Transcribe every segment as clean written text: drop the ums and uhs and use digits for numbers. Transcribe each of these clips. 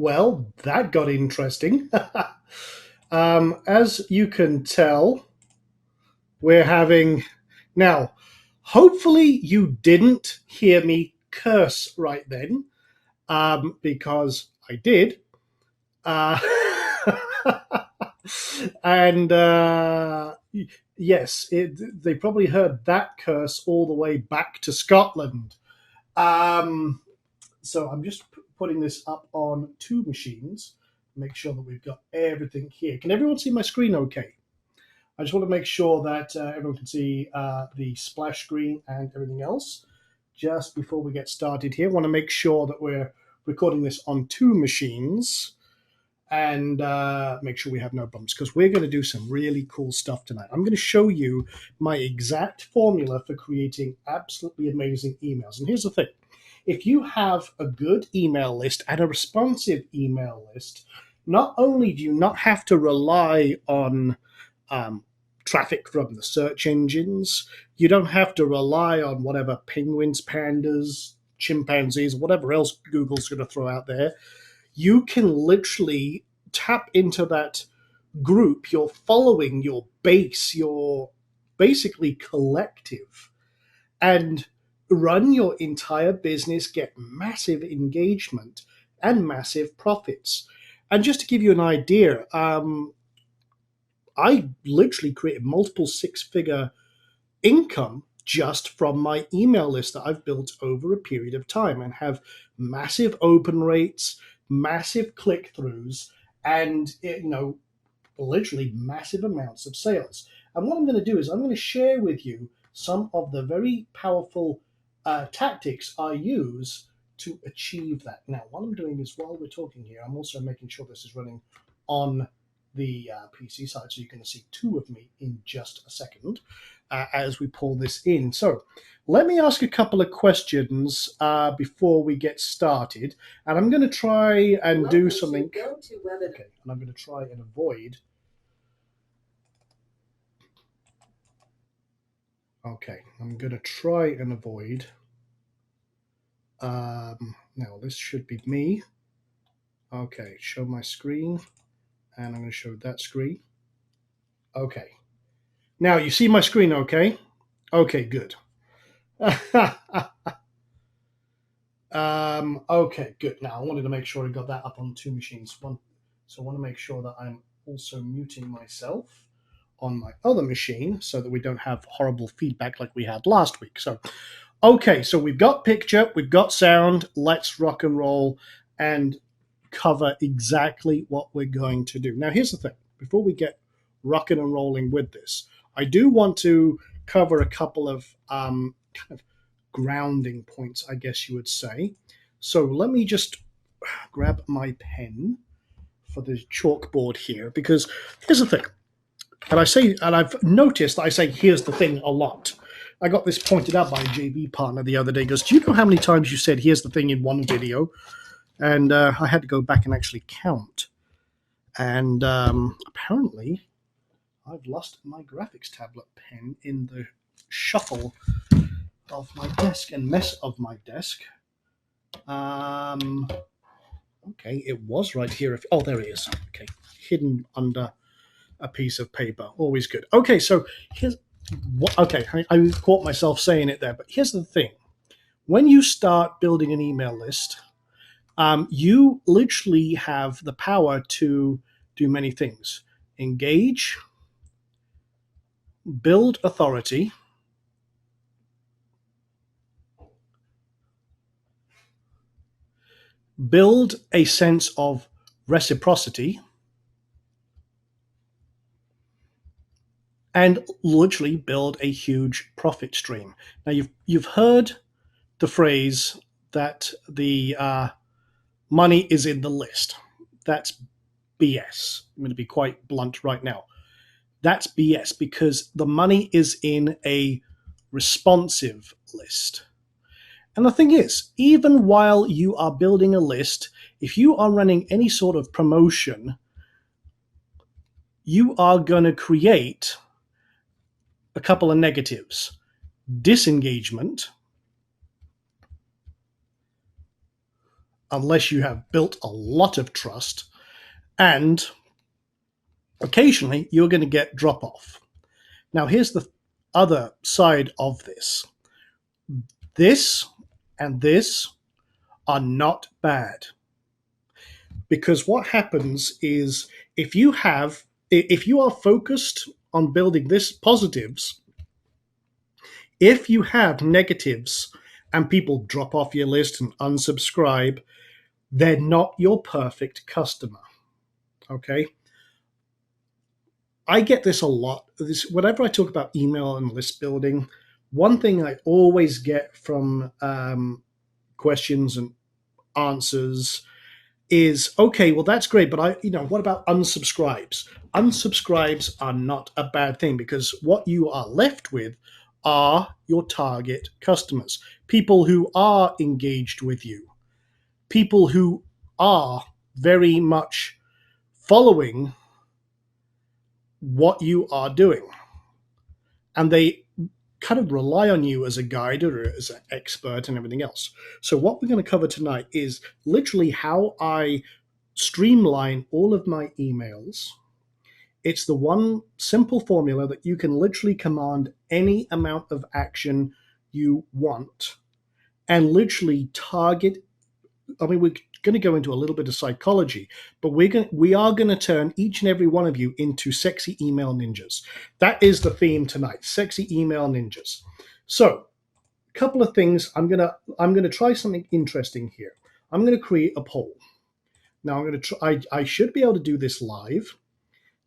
Well, that got interesting. As you can tell, we're having now. Hopefully, you didn't hear me curse right then, because I did. Uh, and yes, they probably heard that curse all the way back to Scotland. Um, so I'm just putting this up on two machines. Make sure that we've got everything here. Can everyone see my screen okay? I just want to make sure that everyone can see the splash screen and everything else. Just before we get started here, I want to make sure that we're recording this on two machines and make sure we have no bumps because we're going to do some really cool stuff tonight. I'm going to show you my exact formula for creating absolutely amazing emails. And here's the thing. If you have a good email list and a responsive email list, not only do you not have to rely on traffic from the search engines, you don't have to rely on whatever penguins, pandas, chimpanzees, whatever else Google's going to throw out there. You can literally tap into that group, your following, your base, your basically collective, and run your entire business, get massive engagement and massive profits. And just to give you an idea, I literally created multiple six-figure income just from my email list that I've built over a period of time and have massive open rates, massive click-throughs, and literally massive amounts of sales. And what I'm going to do is I'm going to share with you some of the very powerful tactics I use to achieve that. Now, what I'm doing is while we're talking here, I'm also making sure this is running on the PC side, so you're going to see two of me in just a second as we pull this in. So let me ask a couple of questions before we get started, and I'm going to try and do something. Okay, and I'm going to try and avoid. Okay, I'm going to try and avoid. Now this should be me. Okay, show my screen, and I'm going to show that screen. Okay. Now you see my screen, okay? Okay, good. Okay, good. Now I wanted to make sure I got that up on two machines. So I want to make sure that I'm also muting myself on my other machine so that we don't have horrible feedback like we had last week. So, okay, so we've got picture, we've got sound. Let's rock and roll and cover exactly what we're going to do. Now, here's the thing. Before we get rocking and rolling with this, I do want to cover a couple of kind of grounding points, I guess you would say. So let me just grab my pen for the chalkboard here, because here's the thing. And I've noticed that I say, here's the thing a lot. I got this pointed out by a JV partner the other day. He goes, do you know how many times you said, here's the thing in one video? And I had to go back and actually count. And apparently, I've lost my graphics tablet pen in the shuffle of my desk and mess of my desk. Okay, it was right here. Oh, there it is. Okay, hidden under a piece of paper. Always good. Okay, so here's what. Okay, I caught myself saying it there, but here's the thing: when you start building an email list, you literally have the power to do many things: engage, build authority, build a sense of reciprocity, and literally build a huge profit stream. Now you've heard the phrase that the money is in the list. That's BS. I'm going to be quite blunt right now. That's BS because the money is in a responsive list. And the thing is, even while you are building a list, if you are running any sort of promotion, you are going to create a couple of negatives: disengagement, unless you have built a lot of trust. And occasionally you're going to get drop off. Now, here's the other side of this. This and this are not bad. Because what happens is if you are focused on building this positives, if you have negatives and people drop off your list and unsubscribe, they're not your perfect customer. Okay? I get this a lot. Whenever I talk about email and list building, one thing I always get from questions and answers is, okay, well, that's great, but what about unsubscribes? Unsubscribes are not a bad thing, because what you are left with are your target customers, people who are engaged with you, people who are very much following what you are doing, and they kind of rely on you as a guide or as an expert and everything else. So what we're going to cover tonight is literally how I streamline all of my emails. It's the one simple formula that you can literally command any amount of action you want and literally target. I mean, we're going to go into a little bit of psychology, but we are going to turn each and every one of you into sexy email ninjas. That is the theme tonight: sexy email ninjas. So, a couple of things. I'm gonna try something interesting here. I'm going to create a poll. Now, I'm going to try. I should be able to do this live.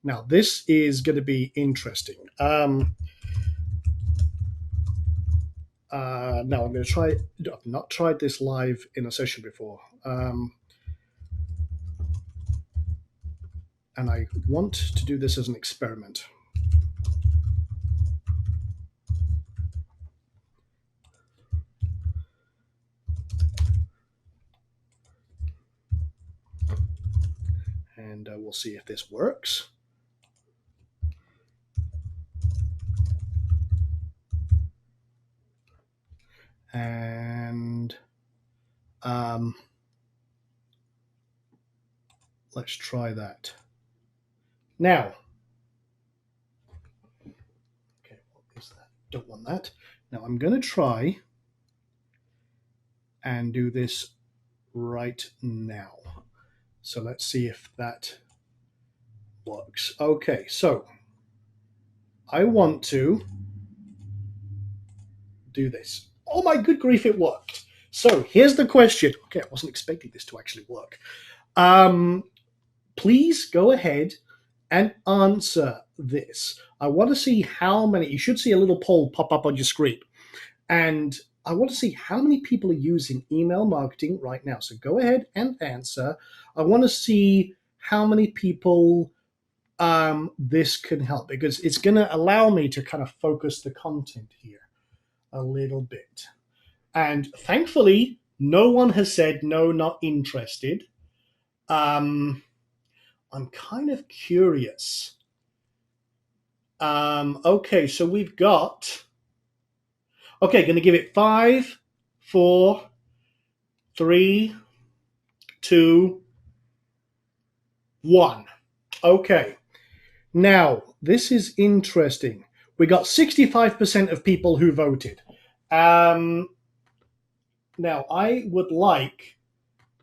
Now, this is going to be interesting. Now I'm going to try. I've not tried this live in a session before. And I want to do this as an experiment. And we'll see if this works. And let's try that. Now, okay, what is that? Don't want that. Now I'm going to try and do this right now. So let's see if that works. Okay, so I want to do this. Oh my good grief, it worked. So here's the question. Okay, I wasn't expecting this to actually work. Please go ahead and answer this. I want to see how many. You should see a little poll pop up on your screen. And I want to see how many people are using email marketing right now. So go ahead and answer. I want to see how many people this can help, because it's going to allow me to kind of focus the content here a little bit. And thankfully, no one has said no, not interested. I'm kind of curious. Okay, so we've got. Okay, going to give it 5, 4, 3, 2, 1. Okay. Now, this is interesting. We got 65% of people who voted. Now, I would like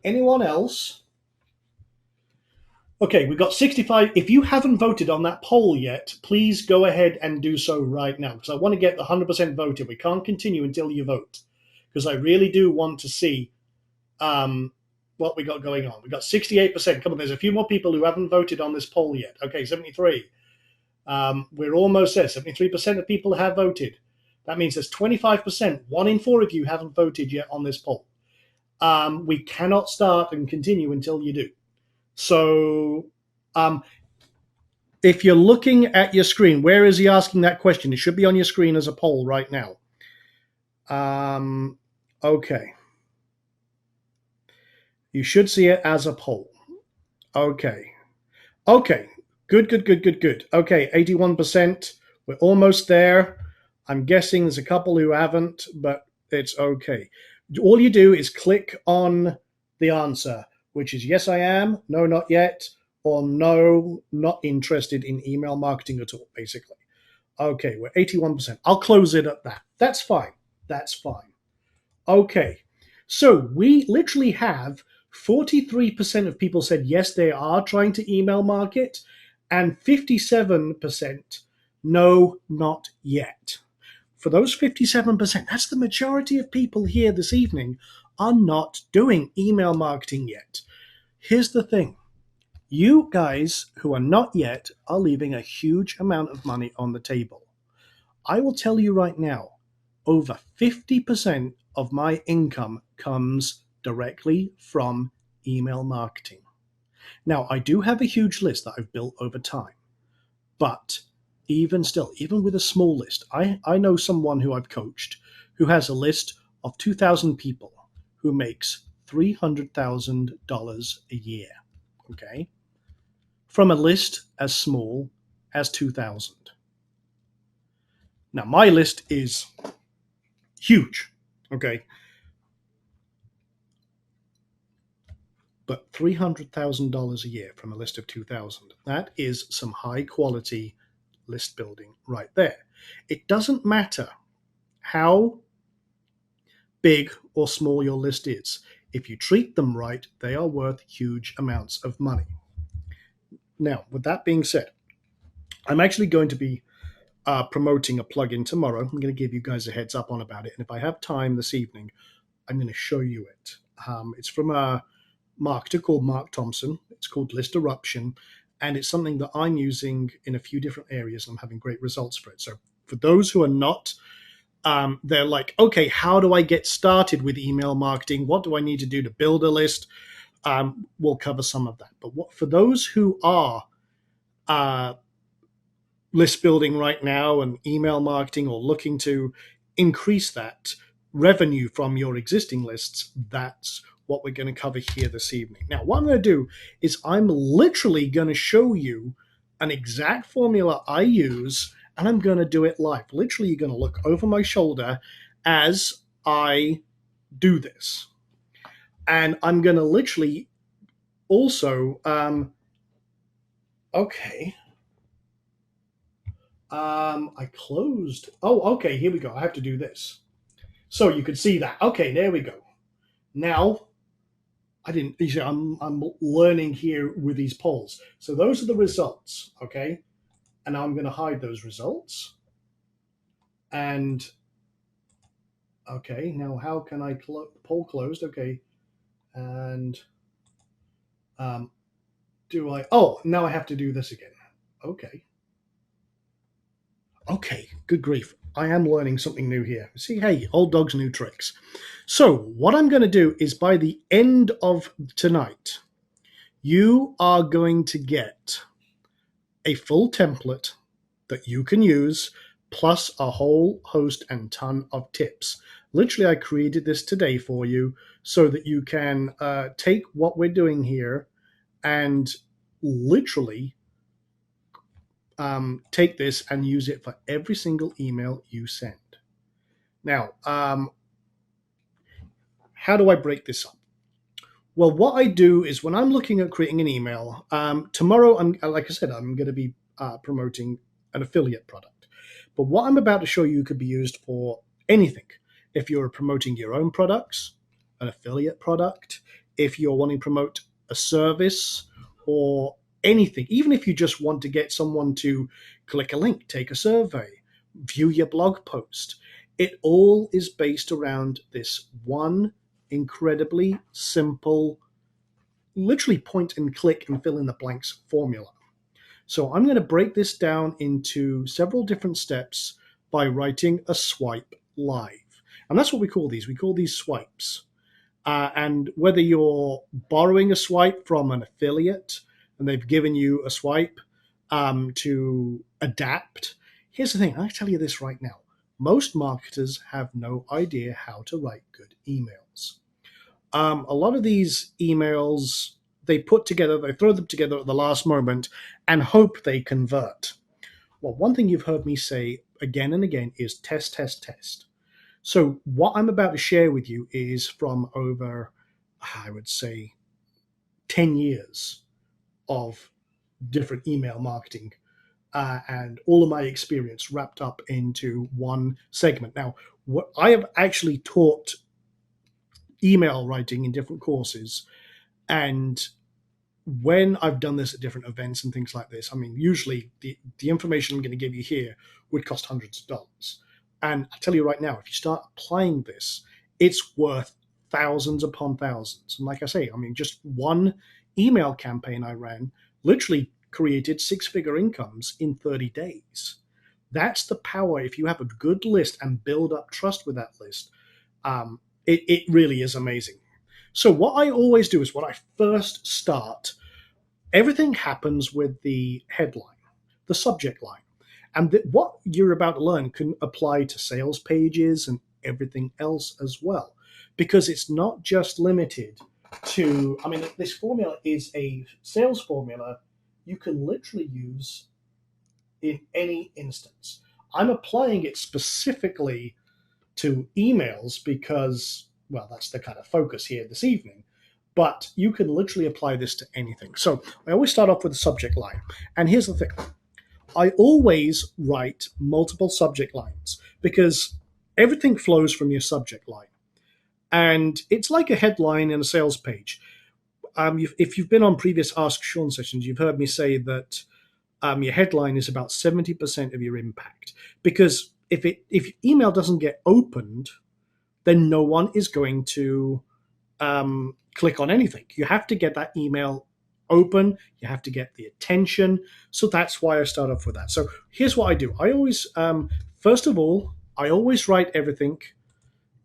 anyone else. Okay, we've got 65. If you haven't voted on that poll yet, please go ahead and do so right now, because I want to get 100% voted. We can't continue until you vote, because I really do want to see what we got going on. We got 68%. Come on, there's a few more people who haven't voted on this poll yet. Okay, 73. We're almost there. 73% of people have voted. That means there's 25%. 1 in 4 of you haven't voted yet on this poll. We cannot start and continue until you do. So if you're looking at your screen, where is he asking that question? It should be on your screen as a poll right now. Okay. You should see it as a poll. Okay. Okay. Good. Okay, 81%. We're almost there. I'm guessing there's a couple who haven't, but it's okay. All you do is click on the answer, which is yes, I am, no, not yet, or no, not interested in email marketing at all, basically. Okay, we're 81%. I'll close it at that. That's fine. That's fine. Okay, so we literally have 43% of people said yes, they are trying to email market, and 57% no, not yet. For those 57%, that's the majority of people here this evening, are not doing email marketing yet. Here's the thing. You guys who are not yet are leaving a huge amount of money on the table. I will tell you right now, over 50% of my income comes directly from email marketing. Now, I do have a huge list that I've built over time, but even still, even with a small list, I know someone who I've coached who has a list of 2,000 people who makes $300,000 a year. Okay? From a list as small as 2,000. Now, my list is huge. Okay? But $300,000 a year from a list of 2,000. That is some high quality list building right there. It doesn't matter how big or small your list is. If you treat them right, they are worth huge amounts of money. Now, with that being said, I'm actually going to be promoting a plugin tomorrow. I'm going to give you guys a heads up on about it. And if I have time this evening, I'm going to show you it. It's from a marketer called Mark Thompson. It's called List Eruption. And it's something that I'm using in a few different areas. And I'm having great results for it. So for those who are not, they're like, okay, how do I get started with email marketing? What do I need to do to build a list? We'll cover some of that. But for those who are list building right now and email marketing or looking to increase that revenue from your existing lists, that's what we're going to cover here this evening. Now, what I'm going to do is I'm literally going to show you an exact formula I use, and I'm going to do it live. Literally, you're going to look over my shoulder as I do this. And I'm going to literally also, okay. I closed. Oh, okay, here we go. I have to do this. So you can see that. Okay, there we go. Now, I didn't, you see, I'm learning here with these polls. So those are the results, okay? And now I'm going to hide those results. And, okay, now how can I, poll closed, okay. And, now I have to do this again. Okay. Okay, good grief. I am learning something new here. See, hey, old dogs, new tricks. So what I'm going to do is by the end of tonight, you are going to get a full template that you can use, plus a whole host and ton of tips. Literally, I created this today for you so that you can take what we're doing here and literally take this and use it for every single email you send. Now, how do I break this up? Well, what I do is when I'm looking at creating an email, tomorrow, like I said, I'm going to be promoting an affiliate product. But what I'm about to show you could be used for anything. If you're promoting your own products, an affiliate product, if you're wanting to promote a service or anything, even if you just want to get someone to click a link, take a survey, view your blog post, it all is based around this one incredibly simple, literally point and click and fill in the blanks formula. So I'm going to break this down into several different steps by writing a swipe live. And that's what we call these. We call these swipes. And whether you're borrowing a swipe from an affiliate and they've given you a swipe to adapt, here's the thing. I tell you this right now. Most marketers have no idea how to write good emails. A lot of these emails, they throw them together at the last moment and hope they convert. Well, one thing you've heard me say again and again is test, test, test. So what I'm about to share with you is from over I would say, 10 years of different email marketing and all of my experience wrapped up into one segment. Now, what I have actually taught email writing in different courses, and when I've done this at different events and things like this, I mean, usually the information I'm going to give you here would cost hundreds of dollars. And I tell you right now, if you start applying this, it's worth thousands upon thousands. And like I say, I mean, just one email campaign I ran literally created six-figure incomes in 30 days. That's the power. If you have a good list and build up trust with that list, it really is amazing. So what I always do is when I first start, everything happens with the headline, the subject line. And what you're about to learn can apply to sales pages and everything else as well. Because it's not just limited to, I mean, this formula is a sales formula you can literally use in any instance. I'm applying it specifically to emails because, well, that's the kind of focus here this evening. But you can literally apply this to anything. So I always start off with a subject line. And here's the thing, I always write multiple subject lines because everything flows from your subject line. And it's like a headline in a sales page. If you've been on previous Ask Sean sessions, you've heard me say that your headline is about 70% of your impact. Because if email doesn't get opened, then no one is going to click on anything. You have to get that email open. You have to get the attention. So that's why I start off with that. So here's what I do. I always, first of all, I always write everything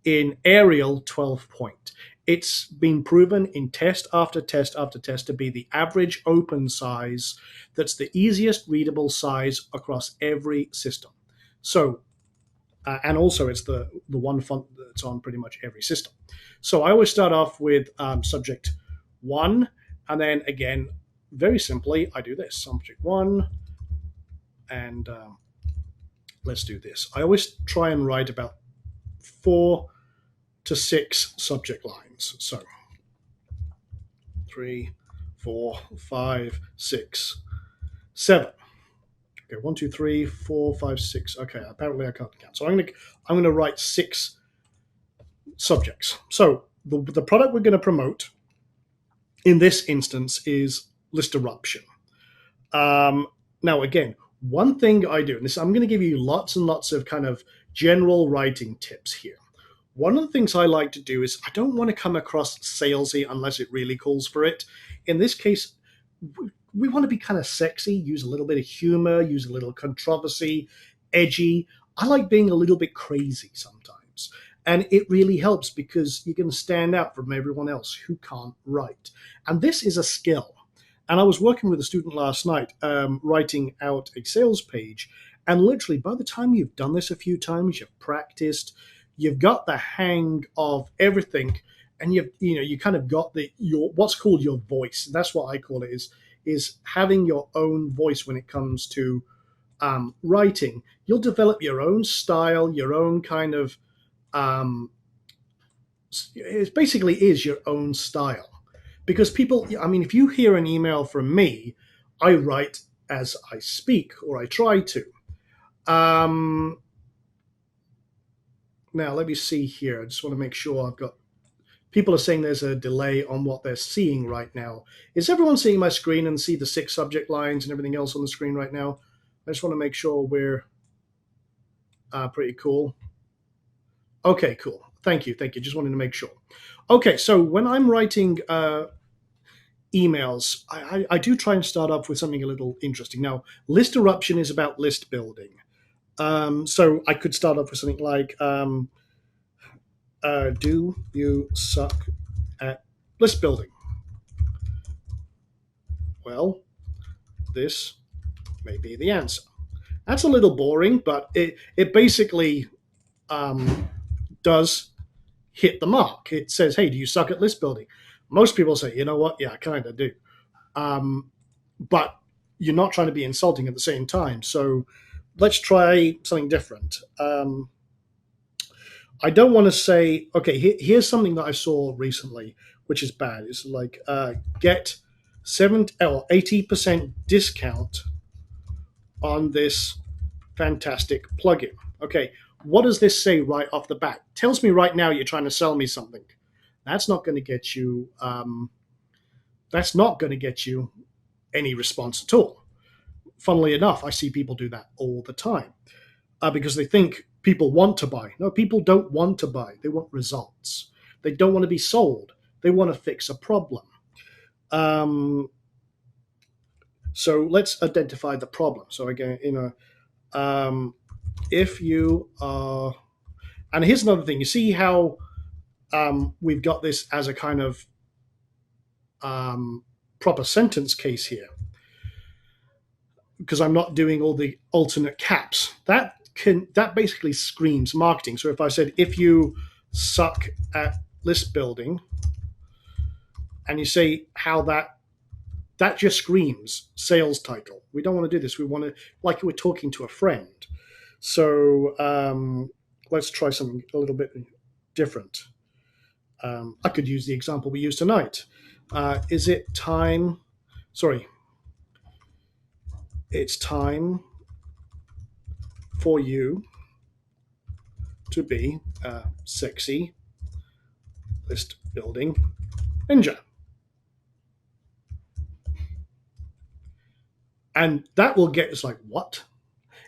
in Arial 12 point. It's been proven in test after test after test to be the average open size that's the easiest readable size across every system. So, and also it's the one font that's on pretty much every system. So I always start off with subject one, and then again, very simply, I do this, subject one, and let's do this. I always try and write about 4 to 6 subject lines. So 3, 4, 5, 6, 7. Okay, 1, 2, 3, 4, 5, 6. Okay, apparently I can't count. So I'm gonna write 6 subjects. So the product we're going to promote in this instance is List Eruption. Now, again, one thing I do, and this I'm going to give you lots and lots of kind of general writing tips here. One of the things I like to do is I don't want to come across salesy unless it really calls for it. In this case, we want to be kind of sexy, use a little bit of humor, use a little controversy, edgy. I like being a little bit crazy sometimes. And it really helps because you can stand out from everyone else who can't write. And this is a skill. And I was working with a student last night writing out a sales page. And literally, by the time you've done this a few times, you've practiced, you've got the hang of everything, and you kind of got your what's called your voice. That's what I call it, is having your own voice when it comes to writing. You'll develop your own style, your own kind of it basically is your own style. Because people, I mean, if you hear an email from me, I write as I speak, or I try to. Now, let me see here. I just want to make sure I've got. People are saying there's a delay on what they're seeing right now. Is everyone seeing my screen and see the 6 subject lines and everything else on the screen right now? I just want to make sure we're pretty cool. Okay, cool. Thank you. Just wanted to make sure. Okay, so when I'm writing emails, I do try and start off with something a little interesting. Now, List Eruption is about list building. So I could start off with something like, do you suck at list building? Well, this may be the answer. That's a little boring, but it basically does hit the mark. It says, hey, do you suck at list building? Most people say, you know what? Yeah, I kind of do. But you're not trying to be insulting at the same time. So let's try something different. I don't want to say, okay, here's something that I saw recently which is bad. It's like get 80% discount on this fantastic plugin. Okay, what does this say right off the bat? Tells me right now you're trying to sell me something. That's not going to get you. That's not going to get you any response at all. Funnily enough, I see people do that all the time because they think people want to buy. No, people don't want to buy. They want results. They don't want to be sold. They want to fix a problem. So let's identify the problem. So again, if you are, and here's another thing. You see how we've got this as a kind of proper sentence case here, because I'm not doing all the alternate caps. That basically screams marketing. So if I said, if you suck at list building, and you say how that just screams sales title. We don't want to do this. We want to, like we're talking to a friend. So let's try something a little bit different. I could use the example we used tonight. Is it time? Sorry. It's time for you to be a sexy list building ninja. And that will get us like, what?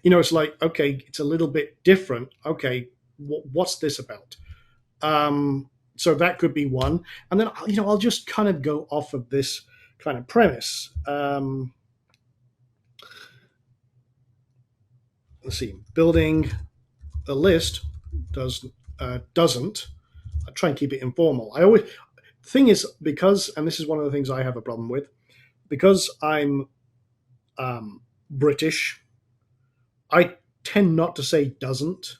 It's like, okay, it's a little bit different. Okay, what's this about? So that could be one. And then, I'll just kind of go off of this kind of premise. Let's see, building a list doesn't. I try and keep it informal. The thing is, because, and this is one of the things I have a problem with, because I'm British, I tend not to say doesn't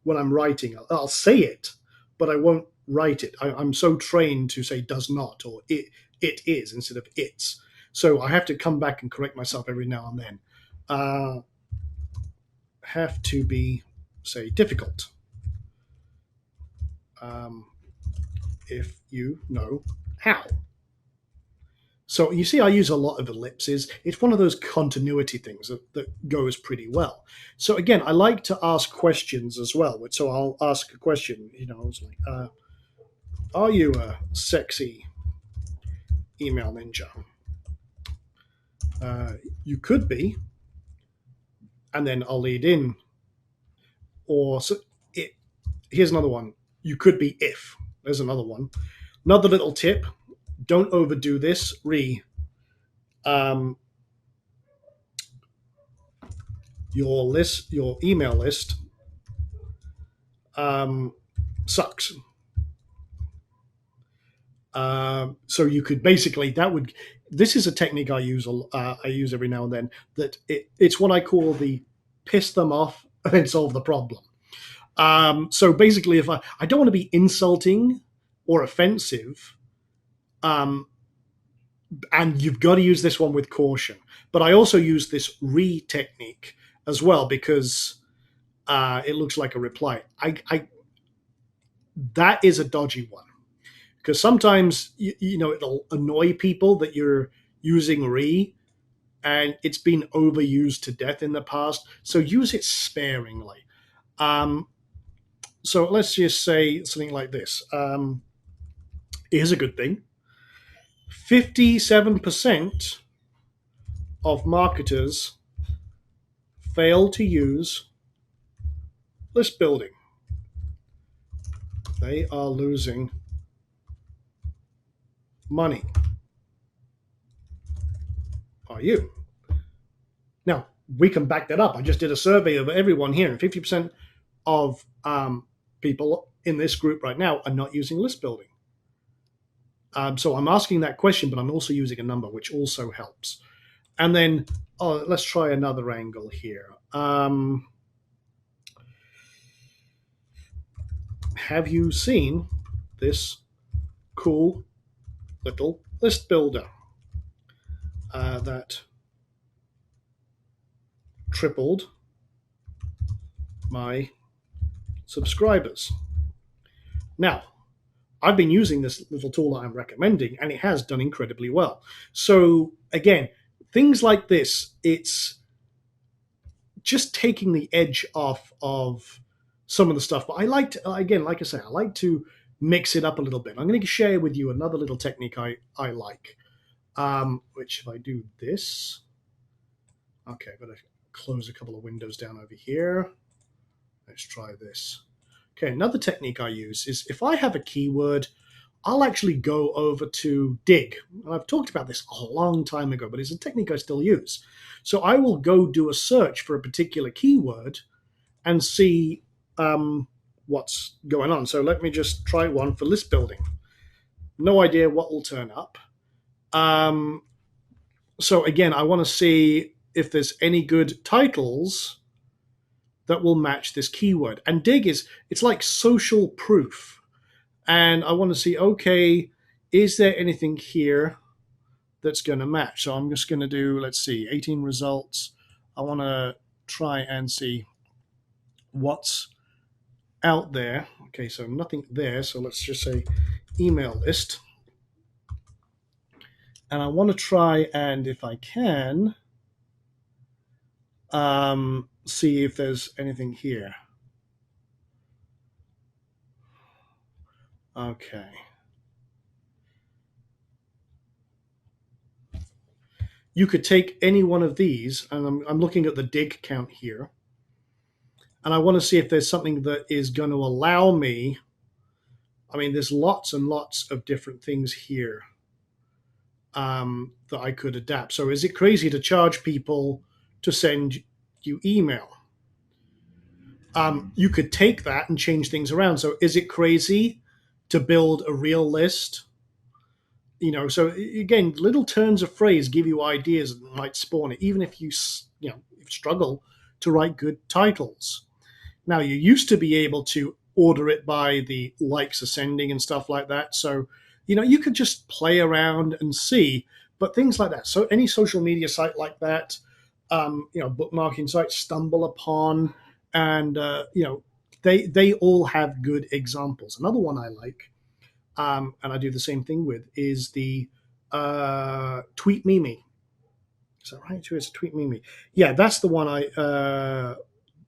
when I'm writing. I'll say it, but I won't write it. I'm so trained to say does not or it is instead of it's. So I have to come back and correct myself every now and then. Have to be, say, difficult. If you know how. So you see, I use a lot of ellipses. It's one of those continuity things that goes pretty well. So again, I like to ask questions as well. So I'll ask a question. It's like, are you a sexy email ninja? You could be, and then I'll lead in. Or here's another one. You could be if. There's another one. Another little tip: don't overdo this. Your email list sucks. So you could basically, this is a technique I use every now and then, that it's what I call the piss them off and then solve the problem. So basically, if I don't want to be insulting or offensive, and you've got to use this one with caution. But I also use this technique as well, because it looks like a reply. That is a dodgy one, because sometimes it'll annoy people that you're using and it's been overused to death in the past. So use it sparingly. So let's just say something like this. Here's a good thing. 57% of marketers fail to use list building. They are losing money. Are you? Now, we can back that up. I just did a survey of everyone here, and 50% of people in this group right now are not using list building. So I'm asking that question, but I'm also using a number, which also helps. And then let's try another angle here. Have you seen this cool little list builder that tripled my subscribers? Now, I've been using this little tool that I'm recommending, and it has done incredibly well. So again, things like this, it's just taking the edge off of some of the stuff. But I like to, again, like I say, I like to mix it up a little bit. I'm going to share with you another little technique I like, which if I do this, okay, I've got to close a couple of windows down over here. Let's try this. Okay, another technique I use is if I have a keyword, I'll actually go over to Dig. And I've talked about this a long time ago, but it's a technique I still use. So I will go do a search for a particular keyword and see what's going on. So let me just try one for list building. No idea what will turn up. So again, I want to see if there's any good titles that will match this keyword. And Dig it's like social proof. And I want to see, okay, is there anything here that's going to match? So I'm just going to do, let's see, 18 results. I want to try and see what's out there. Okay, so nothing there. So let's just say email list. And I want to try and, if I can, see if there's anything here. Okay. You could take any one of these, and I'm looking at the dig count here, and I want to see if there's something that is going to allow me. I mean, there's lots and lots of different things here that I could adapt. So, is it crazy to charge people to send you email? You could take that and change things around. So, is it crazy to build a real list? So again, little turns of phrase give you ideas that might spawn it, even if you struggle to write good titles. Now, you used to be able to order it by the likes ascending and stuff like that. So, you could just play around and see, but things like that. So any social media site like that, bookmarking sites, Stumble Upon, and, they all have good examples. Another one I like, and I do the same thing with, is the Tweet Mimi. Is that right? It's Tweet Mimi. Yeah, that's the one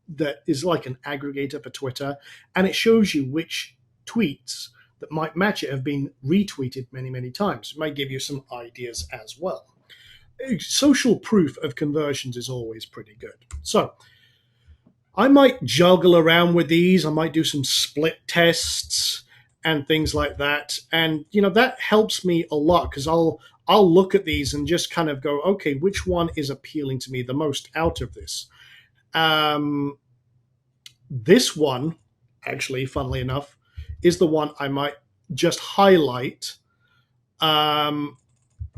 that is like an aggregator for Twitter, and it shows you which tweets that might match it have been retweeted many, many times. It might give you some ideas as well. Social proof of conversions is always pretty good. So I might juggle around with these. I might do some split tests and things like that. And that helps me a lot, because I'll look at these and just kind of go, okay, which one is appealing to me the most out of this? This one, actually, funnily enough, is the one I might just highlight, and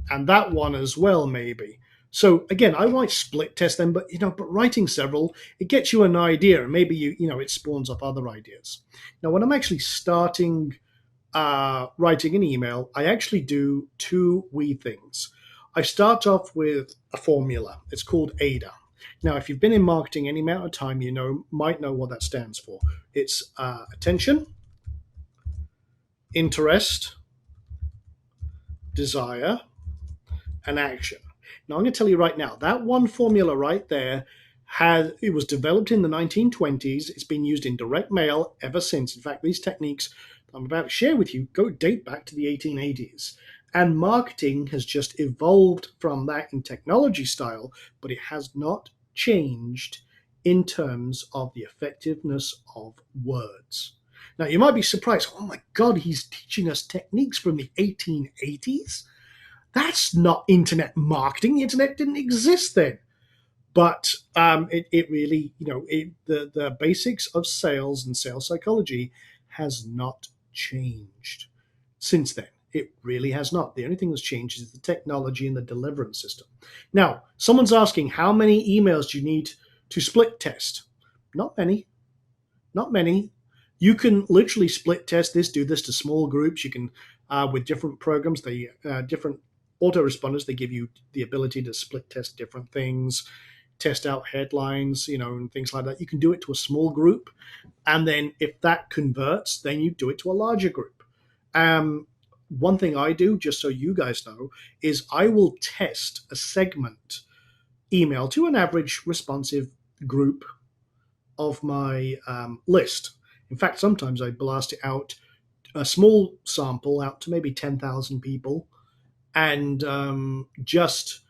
that one as well, maybe. So again, I might split test them, but writing several, it gets you an idea, and maybe it spawns up other ideas. Now, when I'm actually starting writing an email, I actually do two wee things. I start off with a formula. It's called AIDA. Now, if you've been in marketing any amount of time, might know what that stands for. It's attention, interest, desire, and action. Now, I'm going to tell you right now, that one formula right there it was developed in the 1920s. It's been used in direct mail ever since. In fact, these techniques I'm about to share with you date back to the 1880s. And marketing has just evolved from that in technology style, but it has not changed in terms of the effectiveness of words. Now, you might be surprised, oh my God, he's teaching us techniques from the 1880s? That's not internet marketing. The internet didn't exist then. But it really, the basics of sales and sales psychology has not changed since then. It really has not. The only thing that's changed is the technology and the deliverance system. Now, someone's asking, how many emails do you need to split test? Not many. Not many. You can literally split test this, do this to small groups. You can, with different programs, different autoresponders, they give you the ability to split test different things, test out headlines, and things like that. You can do it to a small group. And then if that converts, then you do it to a larger group. One thing I do, just so you guys know, is I will test a segment email to an average responsive group of my list. In fact, sometimes I blast it out, a small sample out to maybe 10,000 people, and just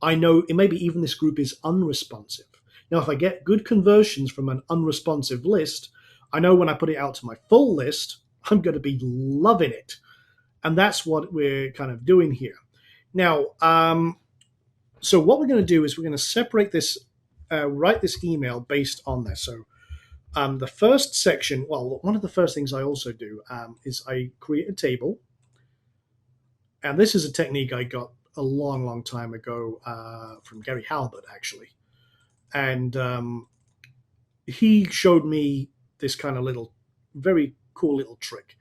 I know maybe even this group is unresponsive. Now, if I get good conversions from an unresponsive list, I know when I put it out to my full list, I'm going to be loving it. And that's what we're kind of doing here. Now, so what we're going to do is we're going to separate this, write this email based on this. So the first section, well, one of the first things I also do is I create a table. And this is a technique I got a long, long time ago from Gary Halbert, actually. And he showed me this kind of little, very cool little trick.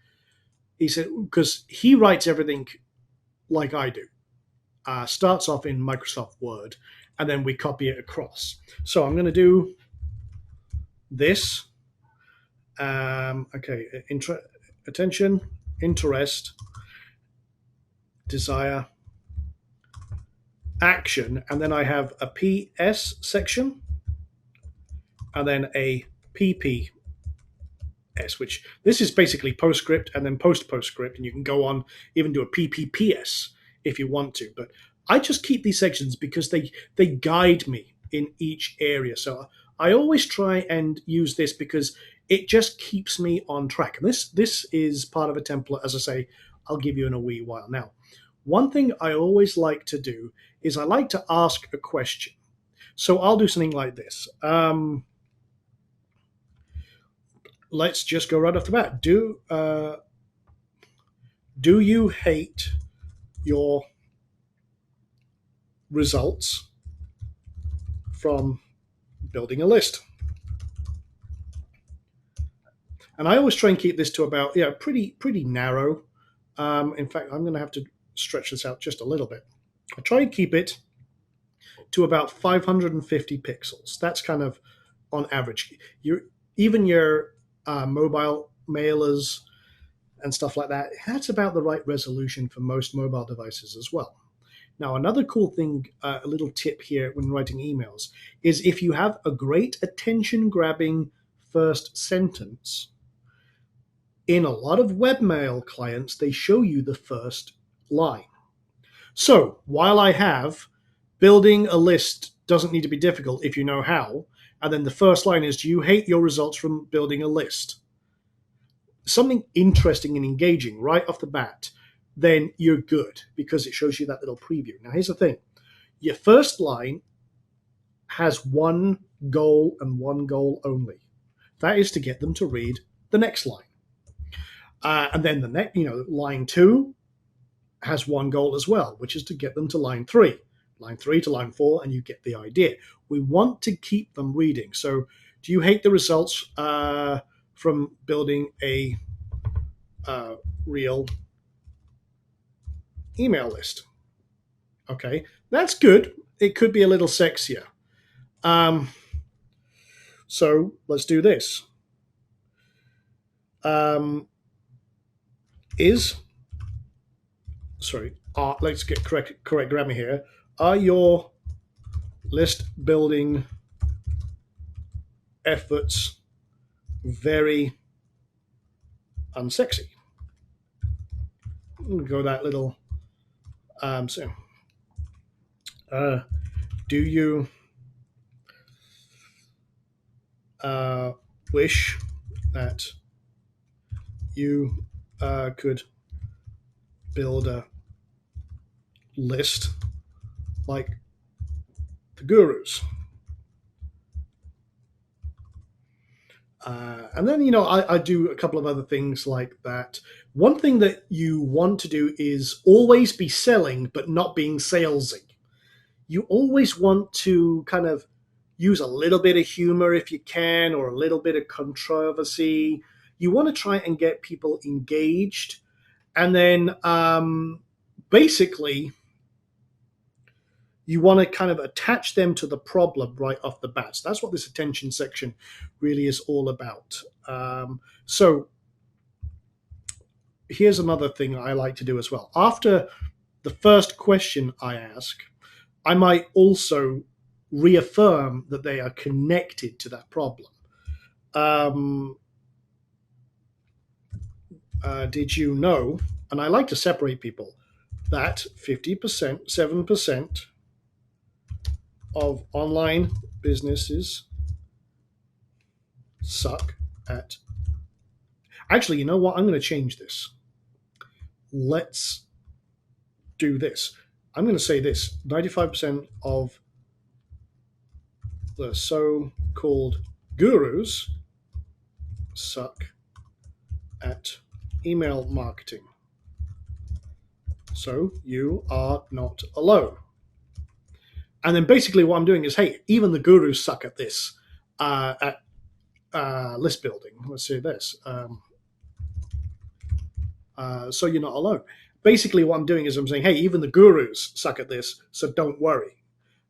He said, because he writes everything like I do, starts off in Microsoft Word, and then we copy it across. So I'm going to do this. Okay, attention, interest, desire, action, and then I have a PS section, and then a PPS, which this is basically PostScript and then PostScript, and you can go on even do a PPPS if you want to. But I just keep these sections because they guide me in each area. So I always try and use this because it just keeps me on track. And this is part of a template, as I say, I'll give you in a wee while. Now, one thing I always like to do is I like to ask a question. So I'll do something like this. Let's just go right off the bat. Do you hate your results from building a list? And I always try and keep this to about pretty narrow. In fact, I'm going to have to stretch this out just a little bit. I try and keep it to about 550 pixels. That's kind of on average. Even your mobile mailers and stuff like that, that's about the right resolution for most mobile devices as well. Now, another cool thing, a little tip here when writing emails, is if you have a great attention-grabbing first sentence, in a lot of webmail clients, they show you the first line. So while I have building a list doesn't need to be difficult if you know how, and then the first line is, do you hate your results from building a list? Something interesting and engaging right off the bat, then you're good because it shows you that little preview. Now, here's the thing. Your first line has one goal and one goal only. That is to get them to read the next line. And then the next, line 2 has one goal as well, which is to get them to line 3 to line 4, and you get the idea. We want to keep them reading. So do you hate the results from building a real email list? Okay, that's good. It could be a little sexier. So let's do this. Let's get correct grammar here. Are your list building efforts very unsexy? Go that little. Do you wish that you could build a list like the gurus? And then, I do a couple of other things like that. One thing that you want to do is always be selling, but not being salesy. You always want to kind of use a little bit of humor if you can, or a little bit of controversy. You want to try and get people engaged. And then basically, you want to kind of attach them to the problem right off the bat. So that's what this attention section really is all about. So here's another thing I like to do as well. After the first question I ask, I might also reaffirm that they are connected to that problem. Um, did you know? And I like to separate people that 50%, 7% of online businesses suck at. Actually, you know what? I'm going to change this. Let's do this. I'm going to say this 95% of the so called gurus suck at email marketing. So you are not alone. And then basically what I'm doing is, hey, even the gurus suck at this, at list building. Let's say this. So you're not alone. Basically, what I'm doing is I'm saying, hey, even the gurus suck at this, so don't worry.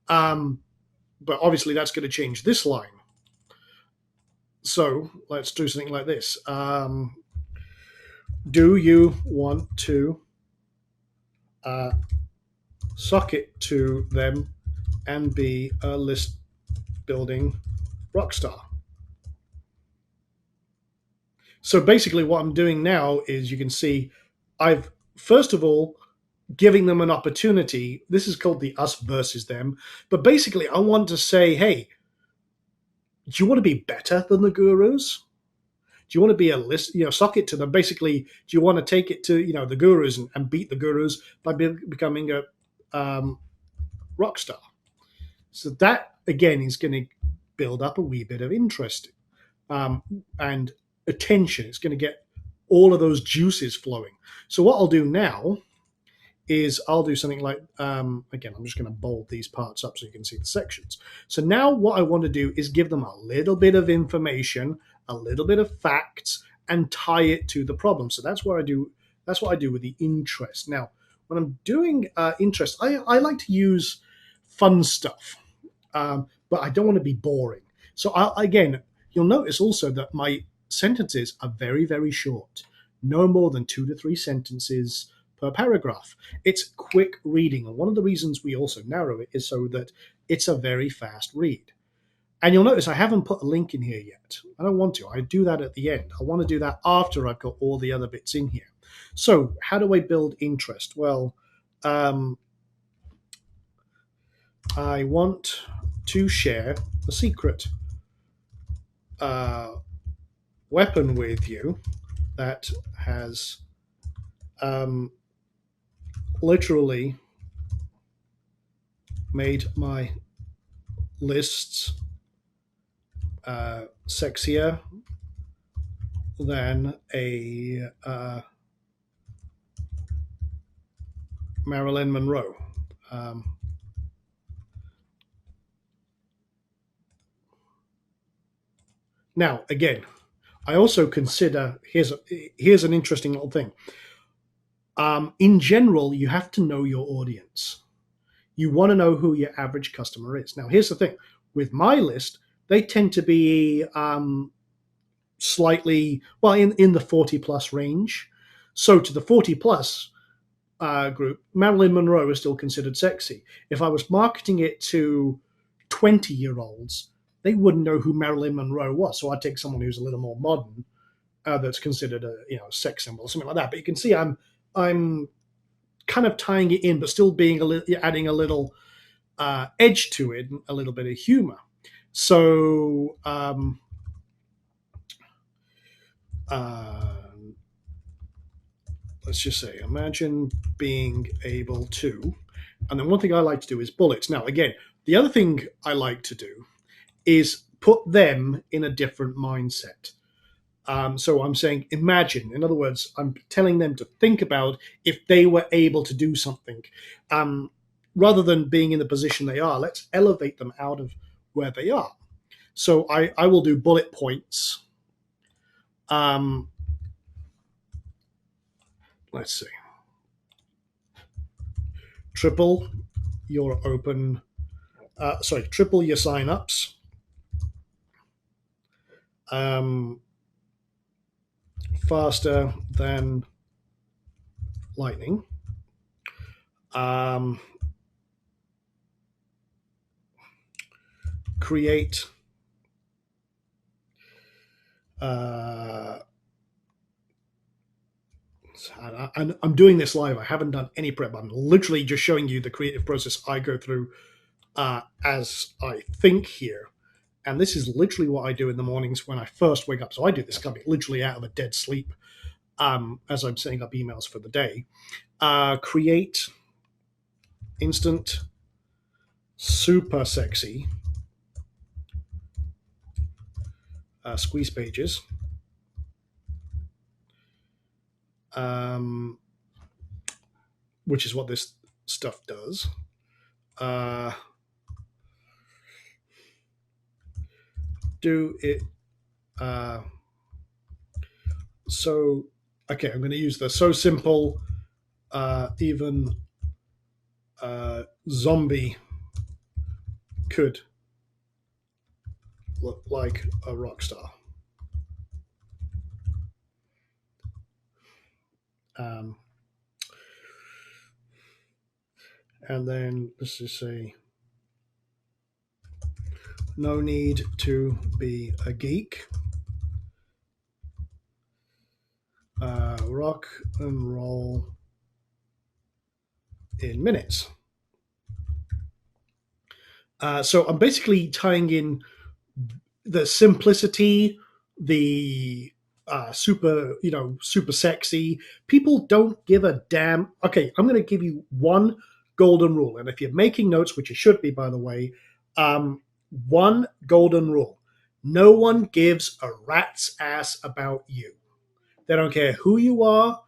But obviously, that's going to change this line. So let's do something like this. Do you want to suck it to them and be a list building rock star? So basically, what I'm doing now is you can see I've, first of all, giving them an opportunity. This is called the us versus them. But basically, I want to say, hey, do you want to be better than the gurus? Do you want to be a list, suck it to them? Basically, do you want to take it to, the gurus and beat the gurus by becoming a rock star? So that, again, is going to build up a wee bit of interest and attention. It's going to get all of those juices flowing. So what I'll do now is I'll do something like, again, I'm just going to bold these parts up so you can see the sections. So now what I want to do is give them a little bit of information, a little bit of facts, and tie it to the problem. So that's what I do with the interest. Now, when I'm doing interest, I like to use fun stuff, but I don't want to be boring. So again, you'll notice also that my sentences are very, very short, no more than 2 to 3 sentences per paragraph. It's quick reading, and one of the reasons we also narrow it is so that it's a very fast read. And you'll notice I haven't put a link in here yet. I don't want to. I do that at the end. I want to do that after I've got all the other bits in here. So how do I build interest? Well, I want to share a secret weapon with you that has literally made my lists sexier than a Marilyn Monroe. Now, again, I also consider here's an interesting little thing. In general, you have to know your audience. You want to know who your average customer is. Now, here's the thing: with my list, they tend to be slightly in the 40 plus range. So to the 40 plus group, Marilyn Monroe is still considered sexy. If I was marketing it to 20-year-olds, they wouldn't know who Marilyn Monroe was. So I'd take someone who's a little more modern, that's considered a sex symbol or something like that. But you can see I'm kind of tying it in, but still being adding a little edge to it, a little bit of humor. So let's just say, imagine being able to, and then one thing I like to do is bullets. Now, again, the other thing I like to do is put them in a different mindset. So I'm saying, imagine. In other words, I'm telling them to think about if they were able to do something. Rather than being in the position they are, let's elevate them out of where they are. So I will do bullet points. Let's see. Triple your triple your signups. Faster than Lightning. Create and I'm doing this live. I haven't done any prep. I'm literally just showing you the creative process I go through as I think here. And this is literally what I do in the mornings when I first wake up. So I do this coming literally out of a dead sleep as I'm setting up emails for the day. Create instant super sexy squeeze pages. Which is what this stuff does. Do it. So, okay, I'm going to use the so simple, even zombie could look like a rock star. And then let's just say, no need to be a geek. Rock and roll in minutes. So I'm basically tying in the simplicity, the super sexy. People don't give a damn. Okay, I'm going to give you one golden rule, and if you're making notes, which you should be, by the way, one golden rule: no one gives a rat's ass about you. They don't care who you are.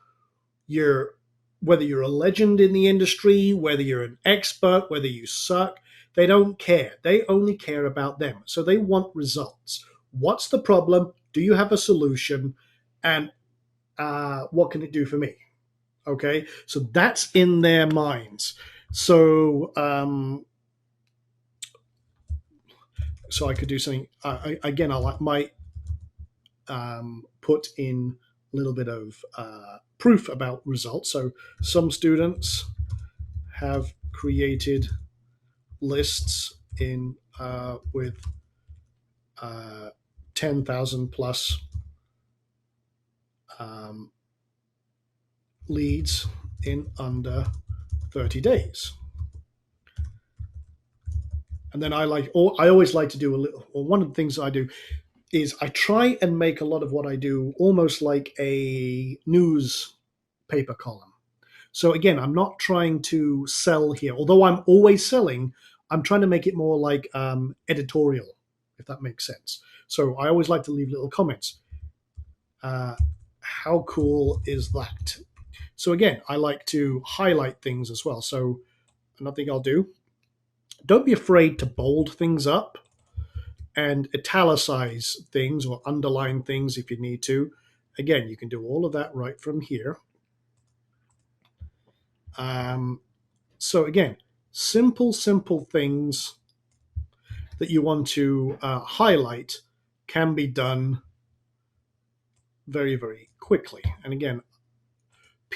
Whether you're a legend in the industry, whether you're an expert, whether you suck. They don't care. They only care about them. So they want results. What's the problem? Do you have a solution? And what can it do for me? Okay, so that's in their minds. So so I could do something. Again, I might put in a little bit of proof about results. So some students have created lists in with 10,000 plus leads in under 30 days. And then I always like to do a little, or one of the things I do is I try and make a lot of what I do almost like a newspaper column. So again, I'm not trying to sell here, although I'm always selling. I'm trying to make it more like editorial, if that makes sense. So I always like to leave little comments. How cool is that? So again, I like to highlight things as well. So another thing I'll do, don't be afraid to bold things up and italicize things or underline things if you need to. Again, you can do all of that right from here. So again, simple things that you want to highlight can be done very, very quickly. And again,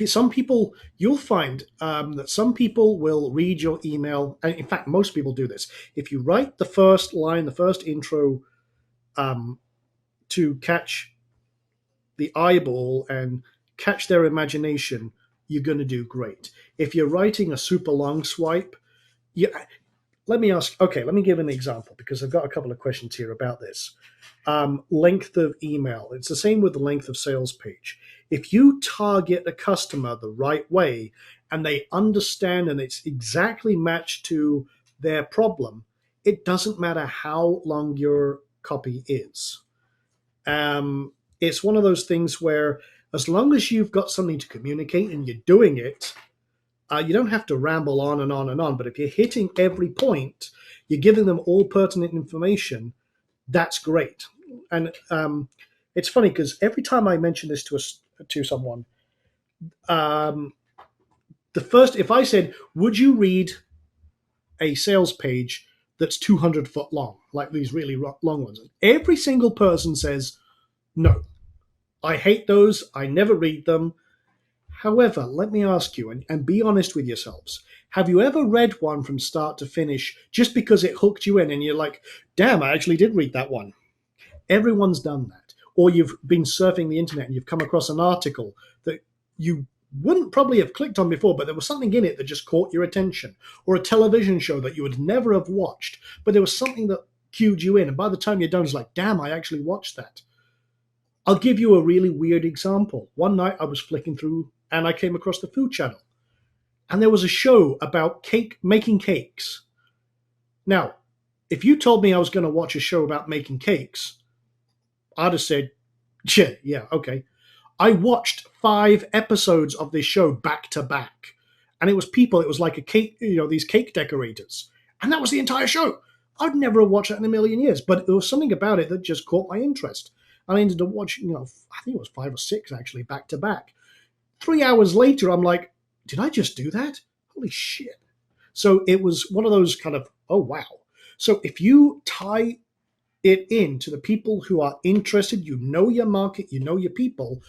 some people, you'll find that some people will read your email. And in fact, most people do this. If you write the first line, the first intro to catch the eyeball and catch their imagination, you're going to do great. If you're writing a super long swipe, let me give an example because I've got a couple of questions here about this. Length of email. It's the same with the length of sales page. If you target a customer the right way and they understand and it's exactly matched to their problem, it doesn't matter how long your copy is. It's one of those things where as long as you've got something to communicate and you're doing it, you don't have to ramble on and on and on. But if you're hitting every point, you're giving them all pertinent information, that's great. And it's funny because every time I mention this to someone, if I said, would you read a sales page that's 200 foot long, like these really long ones? Every single person says, no, I hate those. I never read them. However, let me ask you, and be honest with yourselves. Have you ever read one from start to finish just because it hooked you in and you're like, damn, I actually did read that one? Everyone's done that. Or you've been surfing the internet and you've come across an article that you wouldn't probably have clicked on before, but there was something in it that just caught your attention. Or a television show that you would never have watched, but there was something that cued you in. And by the time you're done, it's like, damn, I actually watched that. I'll give you a really weird example. One night I was flicking through and I came across the Food Channel. And there was a show about making cakes. Now, if you told me I was going to watch a show about making cakes, I'd have said, yeah, okay. I watched 5 episodes of this show back to back. And it was people, it was like a cake, these cake decorators. And that was the entire show. I'd never have watched that in a million years, but there was something about it that just caught my interest. I ended up watching, I think it was 5 or 6 actually, back to back. 3 hours later, I'm like, did I just do that? Holy shit. So it was one of those kind of, oh, wow. So if you tie it in to the people who are interested, you know your market, you know your people,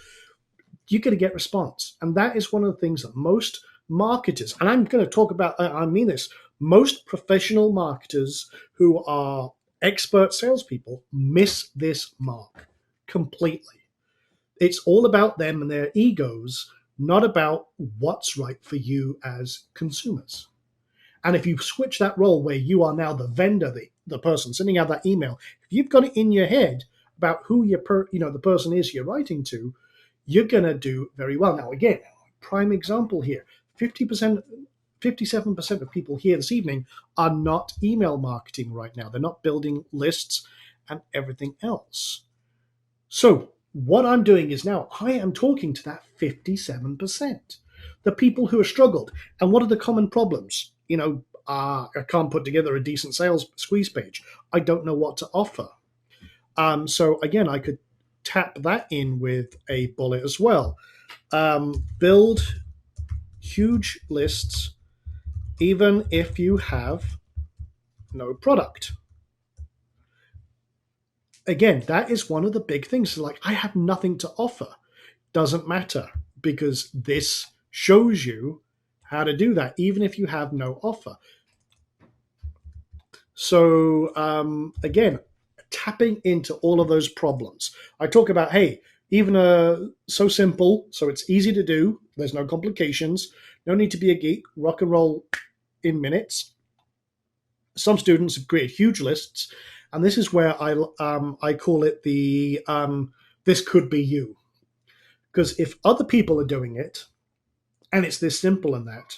you're going to get response. And that is one of the things that most marketers, and I'm going to talk about, I mean this, most professional marketers who are expert salespeople miss this mark completely. It's all about them and their egos, not about what's right for you as consumers. And if you switch that role where you are now the vendor, the person sending out that email, if you've got it in your head about who the person is you're writing to, you're going to do very well. Now, again, prime example here, 50%, 57% of people here this evening are not email marketing right now. They're not building lists and everything else. So what I'm doing is now I am talking to that 57%, the people who have struggled. And what are the common problems? I can't put together a decent sales squeeze page. I don't know what to offer. So again, I could tap that in with a bullet as well. Build huge lists, even if you have no product. Again, that is one of the big things. Like, I have nothing to offer. Doesn't matter, because this shows you how to do that, even if you have no offer. So again, tapping into all of those problems. I talk about, hey, even so simple, so it's easy to do. There's no complications. No need to be a geek. Rock and roll in minutes. Some students have created huge lists, and this is where I call it the this could be you. Because if other people are doing it, and it's this simple in that,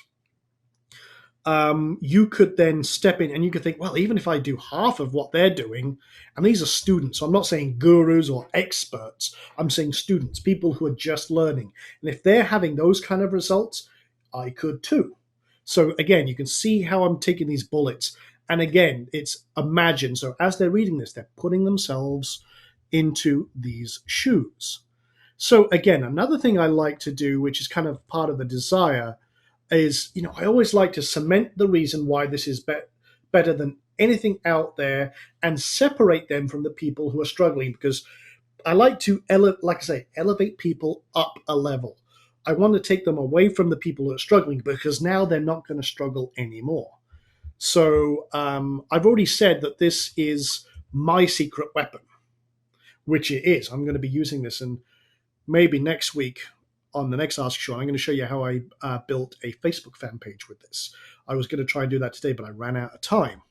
you could then step in and you could think, well, even if I do half of what they're doing, and these are students, so I'm not saying gurus or experts, I'm saying students, people who are just learning. And if they're having those kind of results, I could too. So again, you can see how I'm taking these bullets. And again, it's imagine. So as they're reading this, they're putting themselves into these shoes. So again, another thing I like to do, which is kind of part of the desire, is, I always like to cement the reason why this is better than anything out there and separate them from the people who are struggling, because I like to, elevate people up a level. I want to take them away from the people who are struggling, because now they're not going to struggle anymore. So I've already said that this is my secret weapon, which it is. I'm going to be using this, and maybe next week on the next Ask Sean, I'm going to show you how I built a Facebook fan page with this. I was going to try and do that today, but I ran out of time.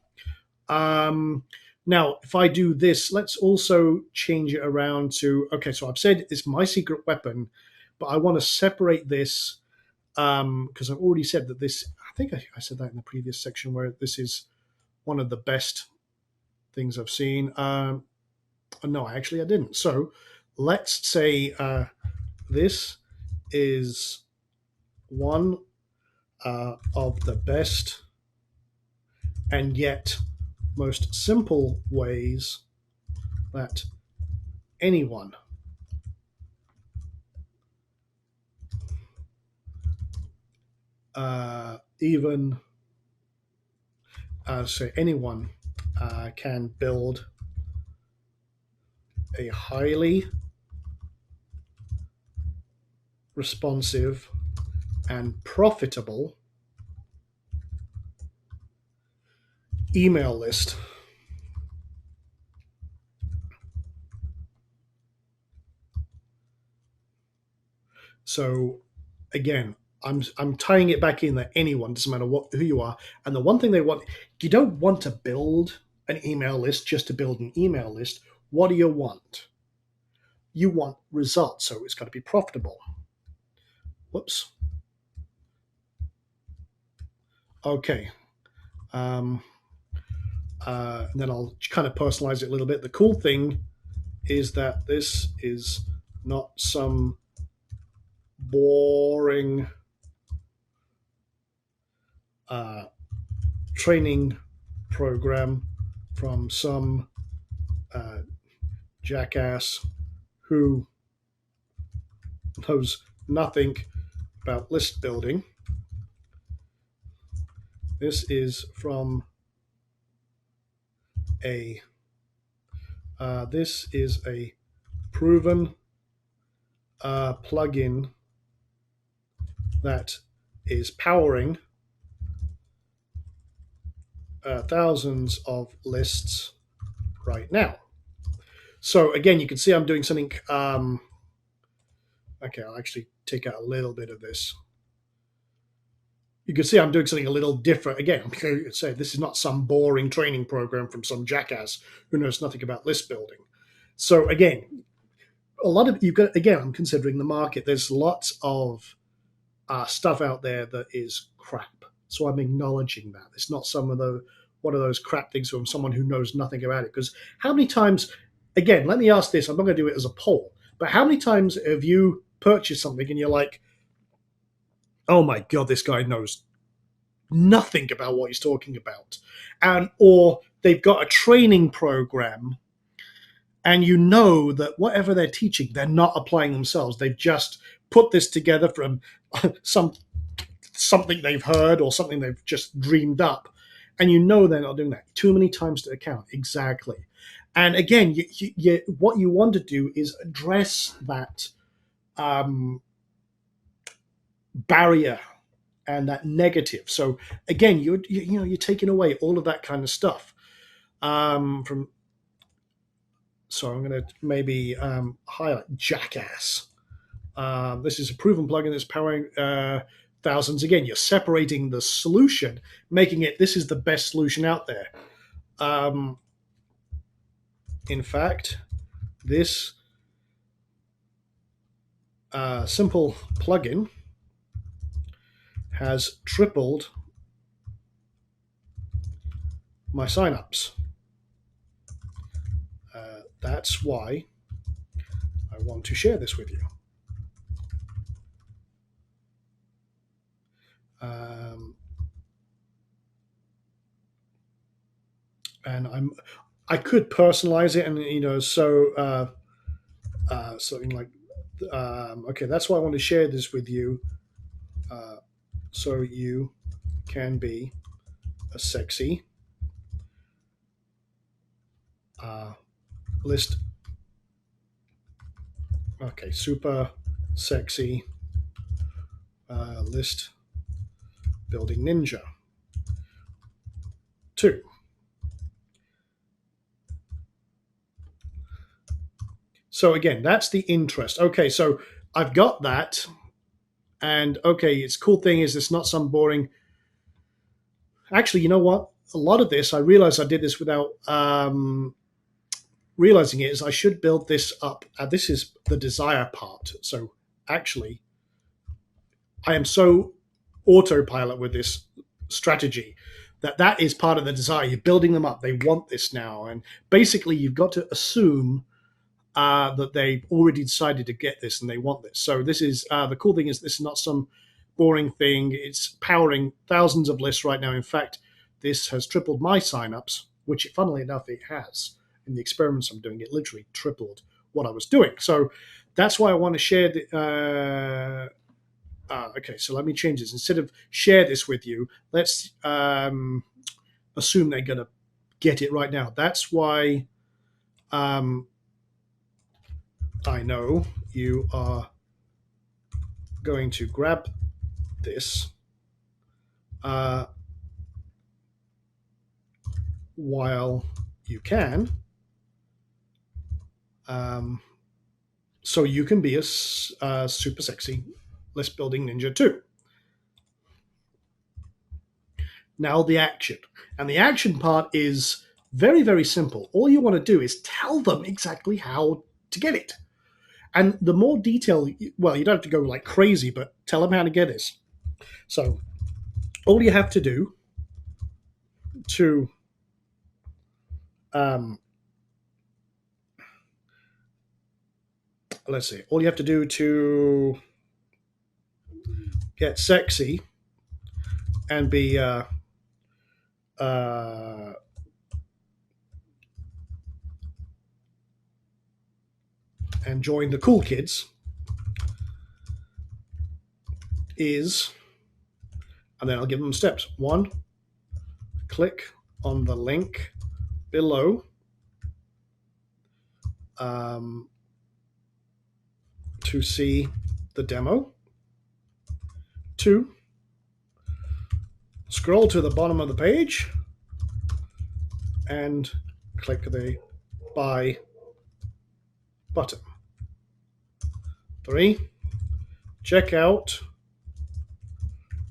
Now, if I do this, let's also change it around to, okay, so I've said it's my secret weapon, but I want to separate this because I've already said that this, I think I said that in the previous section, where this is one of the best things I've seen. No, actually I didn't. So let's say this is one of the best and yet most simple ways that anyone anyone can build a highly responsive and profitable email list. So again, I'm tying it back in that anyone, doesn't matter who you are, and the one thing they want, you don't want to build an email list just to build an email list. What do you want? You want results, so it's got to be profitable. Whoops. Okay. Then I'll kind of personalize it a little bit. The cool thing is that this is not some boring training program from some jackass who knows nothing about list building. This is from a proven plugin that is powering thousands of lists right now. So again, you can see I'm doing something. Okay, I'll actually take out a little bit of this. You can see I'm doing something a little different. Again, I'm going to say this is not some boring training program from some jackass who knows nothing about list building. So again, a lot of you've got. Again, I'm considering the market. There's lots of stuff out there that is crap. So I'm acknowledging that it's not some of the one of those crap things from someone who knows nothing about it. Because how many times? Again, let me ask this. I'm not going to do it as a poll, but how many times have you purchased something and you're like, oh my god, this guy knows nothing about what he's talking about, and or they've got a training program and you know that whatever they're teaching they're not applying themselves, they've just put this together from something they've heard or something they've just dreamed up, and you know they're not doing that. Too many times to account. Exactly. And again, what you want to do is address that barrier and that negative. So again, you're taking away all of that kind of stuff from. So I'm going to maybe highlight Jackass. This is a proven plugin that's powering thousands. Again, you're separating the solution, making it this is the best solution out there. In fact, this simple plugin has tripled my signups. That's why I want to share this with you. And I could personalize it, and something like okay, that's why I want to share this with you, so you can be a sexy list. Okay, super sexy list building ninja 2. So again, that's the interest. Okay, so I've got that, and okay, it's cool thing is it's not some boring. Actually, you know what? A lot of this, I realized I did this without realizing it, is I should build this up. This is the desire part. So actually, I am so autopilot with this strategy that is part of the desire. You're building them up. They want this now, and basically, you've got to assume that they've already decided to get this and they want this. So this is the cool thing is this is not some boring thing. It's powering thousands of lists right now. In fact, this has tripled my signups, which funnily enough it has. In the experiments I'm doing, it literally tripled what I was doing. So that's why I want to share the. Okay, so let me change this. Instead of share this with you, let's assume they're going to get it right now. That's why I know you are going to grab this while you can, so you can be a super sexy list building ninja too. Now the action. And the action part is very, very simple. All you want to do is tell them exactly how to get it. And the more detail, well, you don't have to go like crazy, but tell them how to get this. So all you have to do to let's see, all you have to do to get sexy and be and join the cool kids is, and then I'll give them steps. 1, click on the link below to see the demo. 2, scroll to the bottom of the page and click the buy button. 3, check out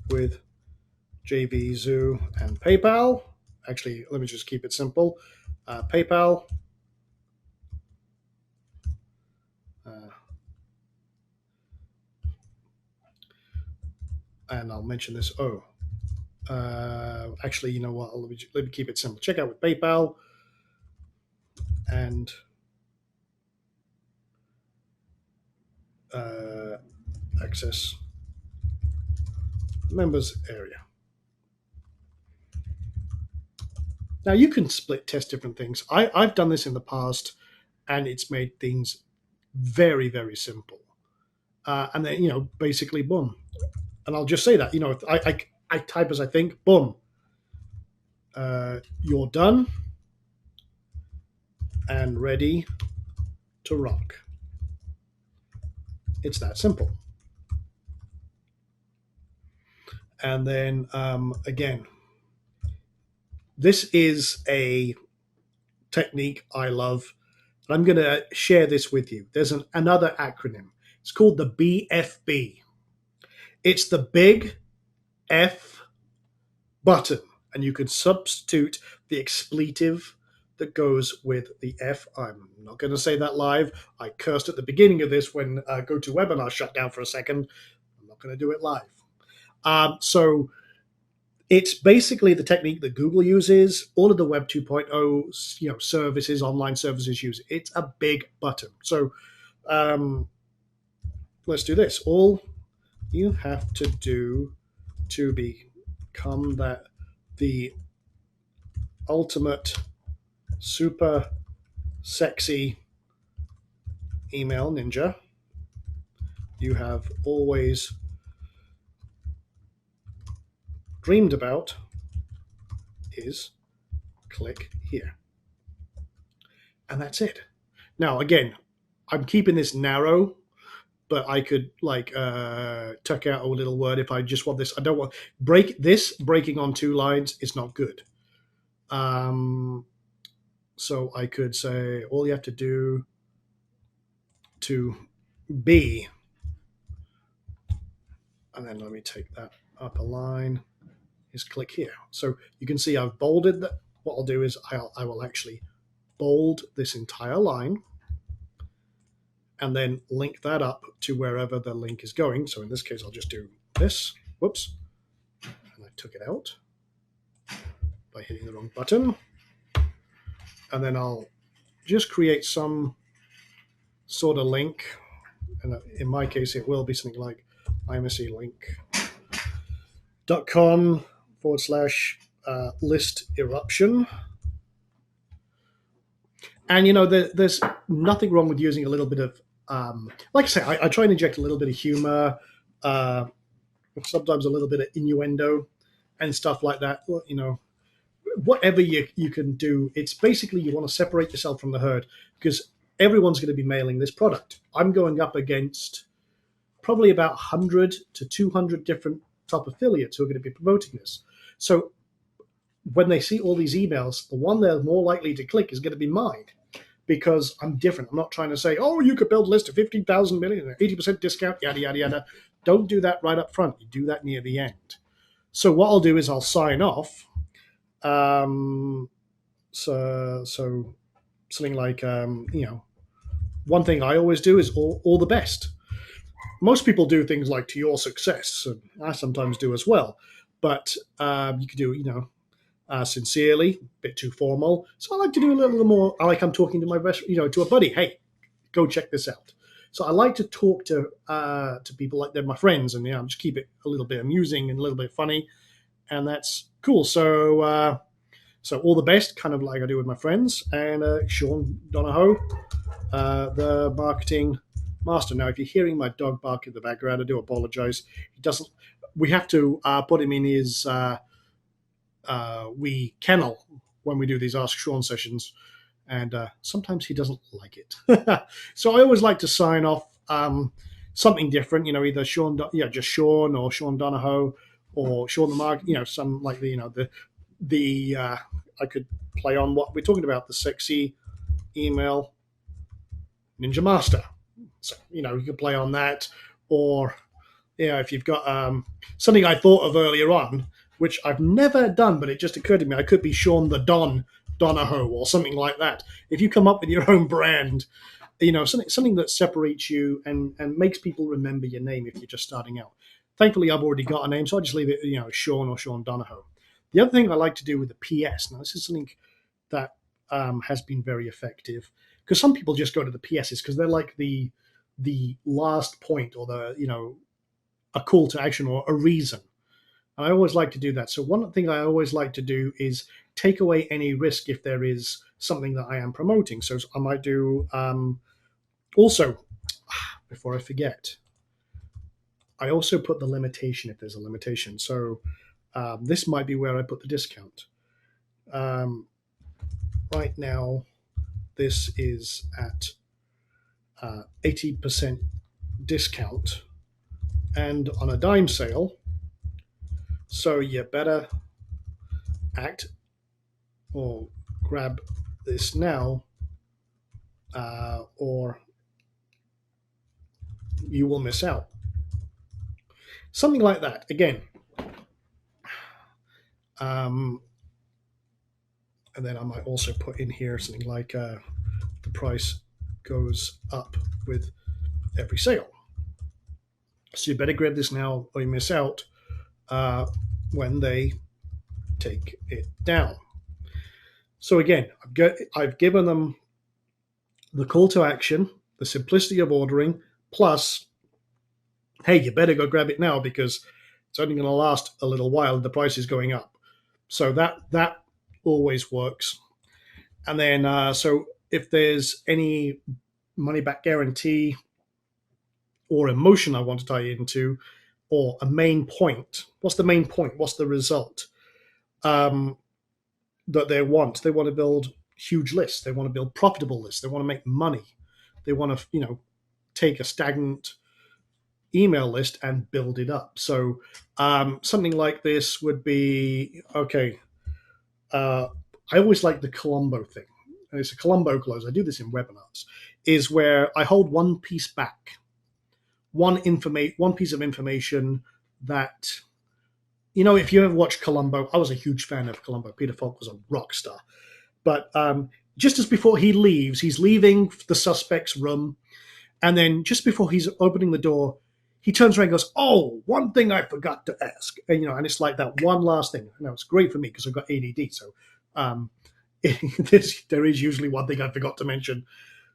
with JVZoo and PayPal. Actually, let me just keep it simple. PayPal. And I'll mention this. Actually, you know what? Let me keep it simple. Check out with PayPal and access members area. Now you can split test different things. I've done this in the past, and it's made things very, very simple. And then basically, boom. And I'll just say that if I type as I think, boom. You're done and ready to rock. It's that simple. And then again, this is a technique I love. And I'm going to share this with you. There's another acronym. It's called the BFB. It's the big F button. And you can substitute the expletive that goes with the F. I'm not going to say that live. I cursed at the beginning of this when GoToWebinar shut down for a second. I'm not going to do it live. So it's basically the technique that Google uses. All of the Web 2.0 services, online services use it. It's a big button. So let's do this. All you have to do to become the ultimate super sexy email ninja you have always dreamed about is click here. And that's it. Now, again, I'm keeping this narrow, but I could tuck out a little word if I just want this. I don't want breaking on 2 lines is not good. So I could say all you have to do to be, and then let me take that up a line, is click here. So you can see I've bolded that. What I'll do is I will actually bold this entire line and then link that up to wherever the link is going. So in this case, I'll just do this. Whoops. And I took it out by hitting the wrong button. And then I'll just create some sort of link. And in my case, it will be something like imsclink.com/list eruption. And, there's nothing wrong with using a little bit of, like I say, I try and inject a little bit of humor, sometimes a little bit of innuendo and stuff like that. Whatever you can do, it's basically you want to separate yourself from the herd because everyone's going to be mailing this product. I'm going up against probably about 100 to 200 different top affiliates who are going to be promoting this. So when they see all these emails, the one they're more likely to click is going to be mine because I'm different. I'm not trying to say, oh, you could build a list of 15,000 million, 80% discount, yada, yada, yada. Don't do that right up front. You do that near the end. So what I'll do is I'll sign off. So something like, one thing I always do is all the best. Most people do things like to your success, and I sometimes do as well. But you could do, sincerely, a bit too formal. So I like to do a little more. I'm talking to my best, to a buddy. Hey, go check this out. So I like to talk to people like they're my friends, and just keep it a little bit amusing and a little bit funny, and that's cool. So all the best, kind of like I do with my friends, and Sean Donahoe, the marketing master. Now, if you're hearing my dog bark in the background, I do apologize. He doesn't. We have to put him in his we kennel when we do these Ask Sean sessions, and sometimes he doesn't like it. So I always like to sign off something different. Either Sean, just Sean, or Sean Donahoe, or Sean the Mark. Some like the I could play on what we're talking about, the sexy email ninja master. So you could play on that, or if you've got something I thought of earlier on, which I've never done, but it just occurred to me, I could be Sean the Donahoe or something like that. If you come up with your own brand, something that separates you and makes people remember your name if you're just starting out. Thankfully, I've already got a name, so I just leave it, Sean or Sean Donahoe. The other thing I like to do with the PS, now this is something that has been very effective, because some people just go to the PSs because they're like the last point, or a call to action or a reason. And I always like to do that. So one thing I always like to do is take away any risk if there is something that I am promoting. So I might do also, before I forget, I also put the limitation if there's a limitation. So this might be where I put the discount. Right now, this is at 80% discount and on a dime sale. So you better act or grab this now, or you will miss out. Something like that. Again, and then I might also put in here something like the price goes up with every sale. So you better grab this now or you miss out when they take it down. So again, I've given them the call to action, the simplicity of ordering, plus, hey, you better go grab it now because it's only going to last a little while and the price is going up. So that always works. And then so if there's any money back guarantee or emotion I want to tie into, or a main point, what's the main point? What's the result that they want? They want to build huge lists. They want to build profitable lists. They want to make money. They want to, take a stagnant email list and build it up. So something like this would be, okay, I always like the Columbo thing. And it's a Columbo close. I do this in webinars, is where I hold one piece back, one piece of information that, if you ever watched Columbo, I was a huge fan of Columbo. Peter Falk was a rock star. But just as before he leaves, he's leaving the suspect's room. And then just before he's opening the door, he turns around and goes, oh, one thing I forgot to ask. And, and it's like that one last thing. Now, it's great for me because I've got ADD. So there is usually one thing I forgot to mention.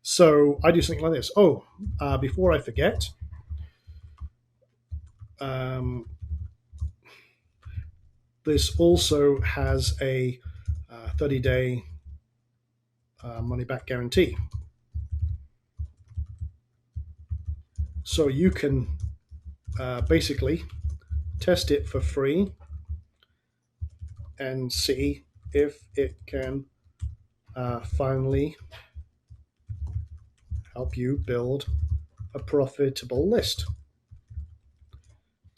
So I do something like this. Oh, before I forget, this also has a 30-day money-back guarantee. So you can basically test it for free and see if it can finally help you build a profitable list.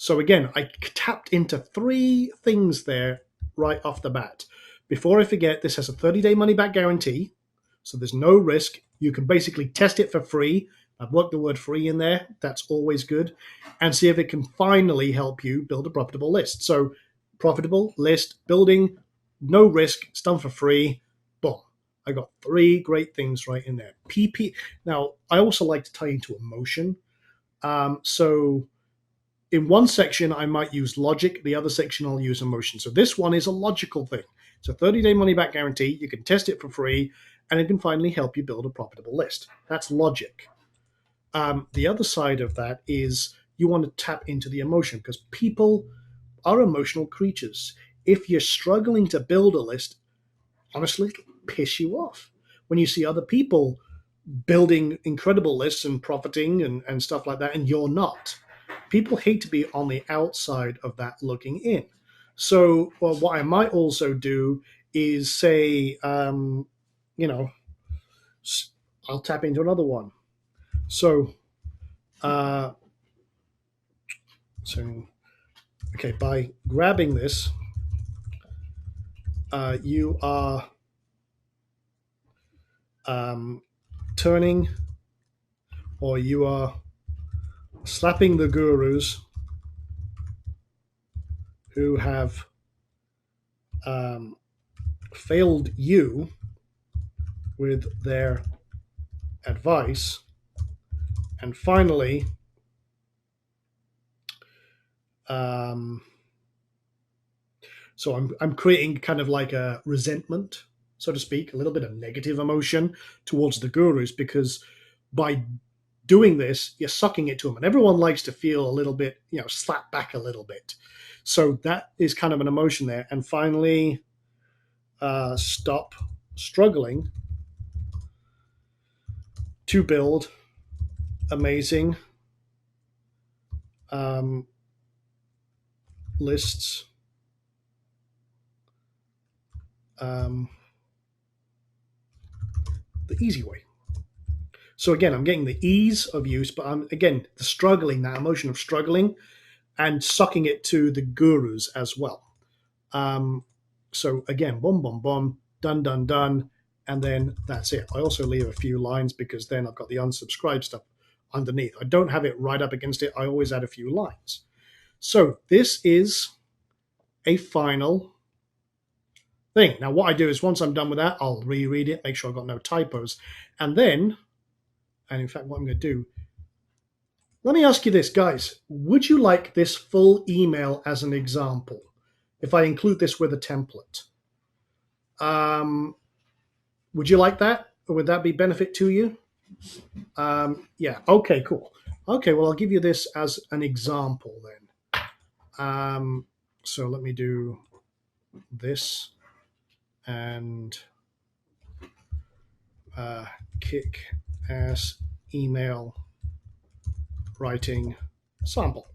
So again, I tapped into 3 things there right off the bat. Before I forget, this has a 30-day money-back guarantee, so there's no risk. You can basically test it for free. I've worked the word free in there. That's always good. And see if it can finally help you build a profitable list. So profitable list, building, no risk, it's done for free. Boom. I got 3 great things right in there. PP. Now, I also like to tie into emotion. So in one section, I might use logic. The other section, I'll use emotion. So this one is a logical thing. It's a 30-day money-back guarantee. You can test it for free, and it can finally help you build a profitable list. That's logic. The other side of that is you want to tap into the emotion, because people are emotional creatures. If you're struggling to build a list, honestly, it'll piss you off. When you see other people building incredible lists and profiting and stuff like that, and you're not. People hate to be on the outside of that looking in. So, well, what I might also do is say, you know, I'll tap into another one. So, uh, okay, by grabbing this, you are turning, or you are slapping the gurus who have failed you with their advice. And finally, so I'm creating kind of like a resentment, so to speak, a little bit of negative emotion towards the gurus, because by doing this, you're sucking it to them. And everyone likes to feel a little bit, slapped back a little bit. So that is kind of an emotion there. And finally, stop struggling to build amazing lists the easy way. So again, I'm getting the ease of use, but I'm again the struggling, that emotion of struggling, and sucking it to the gurus as well. So again, boom, boom, boom, done, done, done, and then that's it. I also leave a few lines because then I've got the unsubscribe stuff underneath. I don't have it right up against it. I always add a few lines. So this is a final thing. Now, what I do is once I'm done with that, I'll reread it, make sure I've got no typos, and then, and in fact, what I'm going to do, let me ask you this, guys. Would you like this full email as an example? If I include this with a template, would you like that? Or would that be benefit to you? Yeah. Okay. Cool. Okay. Well, I'll give you this as an example then. So let me do this and kick ass email writing sample.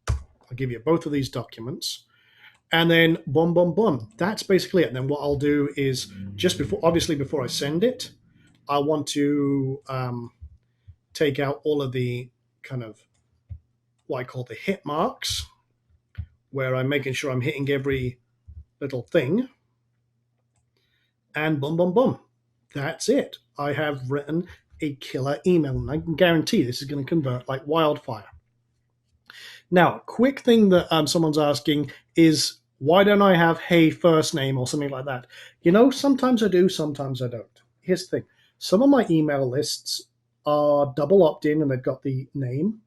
I'll give you both of these documents. And then boom, boom, boom. That's basically it. And then what I'll do is just before I send it, I want to take out all of the kind of what I call the hit marks, where I'm making sure I'm hitting every little thing. And boom, boom, boom. That's it. I have written a killer email, and I can guarantee this is going to convert like wildfire. Now, quick thing that someone's asking is, why don't I have hey first name or something like that? Sometimes I do, sometimes I don't. Here's the thing. Some of my email lists are double opt-in and they've got the name.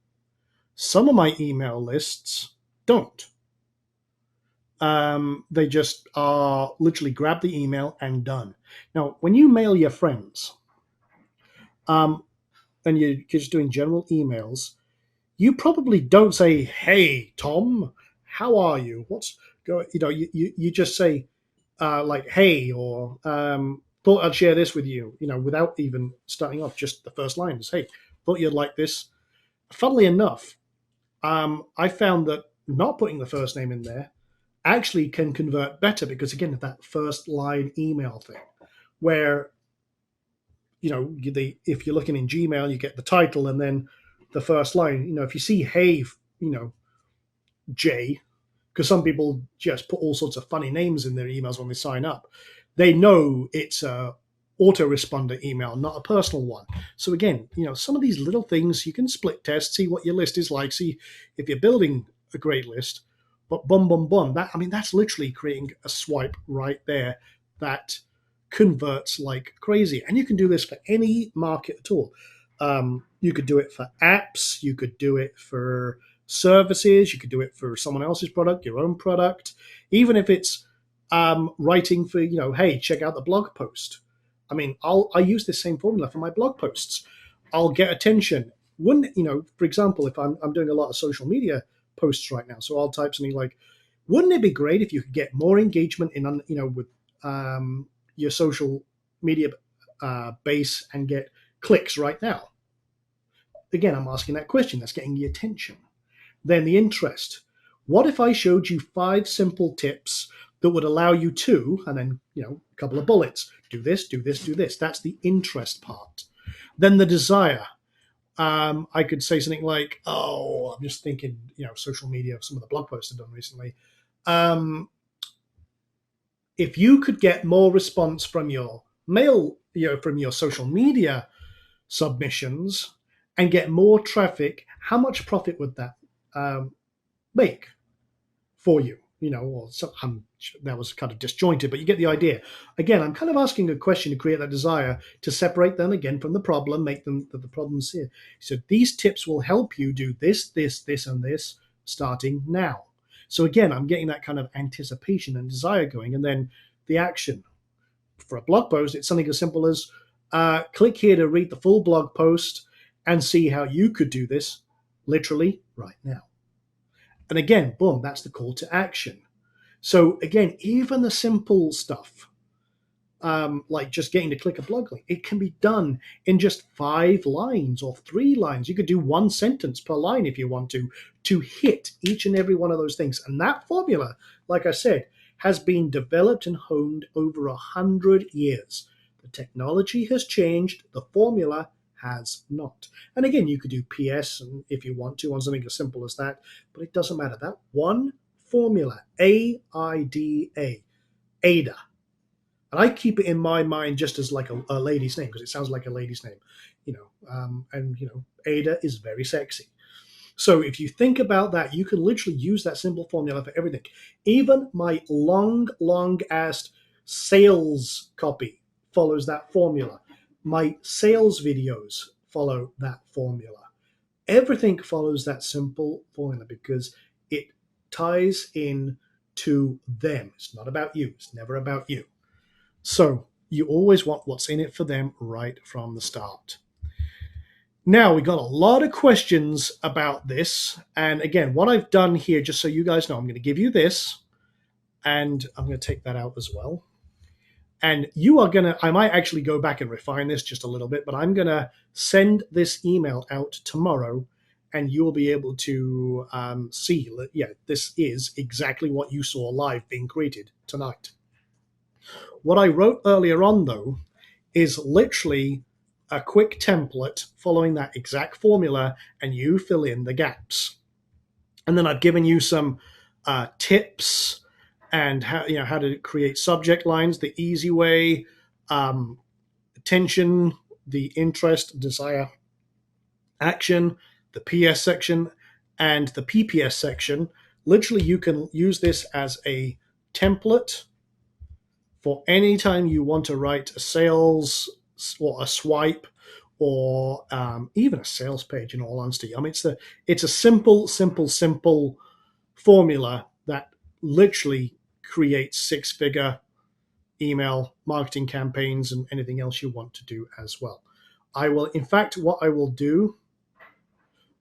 Some of my email lists don't. They just are literally grab the email and done. Now, when you mail your friends, and you're just doing general emails, you probably don't say, "Hey, Tom, how are you? What's going?" You just say like, "Hey," or "Thought I'd share this with you." Without even starting off, just the first line is, "Hey, thought you'd like this." Funnily enough, I found that not putting the first name in there actually can convert better because again, that first line email thing, where if you're looking in Gmail, you get the title and then the first line. If you see "Hey," J, because some people just put all sorts of funny names in their emails when they sign up. They know it's a autoresponder email, not a personal one. So again, some of these little things you can split test, see what your list is like, see if you're building a great list. But boom, boom, boom. That's literally creating a swipe right there that converts like crazy. And you can do this for any market at all. You could do it for apps. You could do it for services. You could do it for someone else's product, your own product. Even if it's writing for, hey, check out the blog post. I use this same formula for my blog posts. I'll get attention. Wouldn't for example, if I'm doing a lot of social media posts right now, so I'll type something like, "Wouldn't it be great if you could get more engagement in with your social media base and get clicks right now?" Again, I'm asking that question. That's getting the attention. Then the interest. What if I showed you 5 simple tips that would allow you to, and then, a couple of bullets, do this, do this, do this. That's the interest part. Then the desire. I could say something like, oh, I'm just thinking, social media, some of the blog posts I've done recently. If you could get more response from your mail, from your social media submissions and get more traffic, how much profit would that make for you? That was kind of disjointed, but you get the idea. Again, I'm kind of asking a question to create that desire to separate them again from the problem, make them the problems here. So these tips will help you do this, this, this, and this starting now. So again, I'm getting that kind of anticipation and desire going, and then the action. For a blog post, it's something as simple as click here to read the full blog post and see how you could do this literally right now. And again, boom, that's the call to action. So again, even the simple stuff, like just getting to click a blog link, it can be done in just 5 lines or 3 lines. You could do 1 sentence per line if you want to hit each and every one of those things. And that formula, like I said, has been developed and honed over 100 years. The technology has changed. The formula has not. And again, you could do PS and if you want to on something as simple as that, but it doesn't matter. That one formula, AIDA, ADA. And I keep it in my mind just as like a lady's name because it sounds like a lady's name, Ada is very sexy. So if you think about that, you can literally use that simple formula for everything. Even my long ass sales copy follows that formula. My sales videos follow that formula. Everything follows that simple formula because it ties in to them. It's not about you. It's never about you. So you always want what's in it for them right from the start. Now, we got a lot of questions about this. And again, what I've done here, just so you guys know, I'm going to give you this, and I'm going to take that out as well. And you are going to, I might actually go back and refine this just a little bit, but I'm going to send this email out tomorrow, and you'll be able to see that, yeah, this is exactly what you saw live being created tonight. What I wrote earlier on, though, is literally a quick template following that exact formula, and you fill in the gaps. And then I've given you some tips and how to create subject lines the easy way, attention, the interest, desire, action, the PS section, and the PPS section. Literally, you can use this as a template for any time you want to write a sales or a swipe or even a sales page, in all honesty. I mean, it's a simple formula that literally creates 6-figure email marketing campaigns and anything else you want to do as well. I will, in fact, what I will do.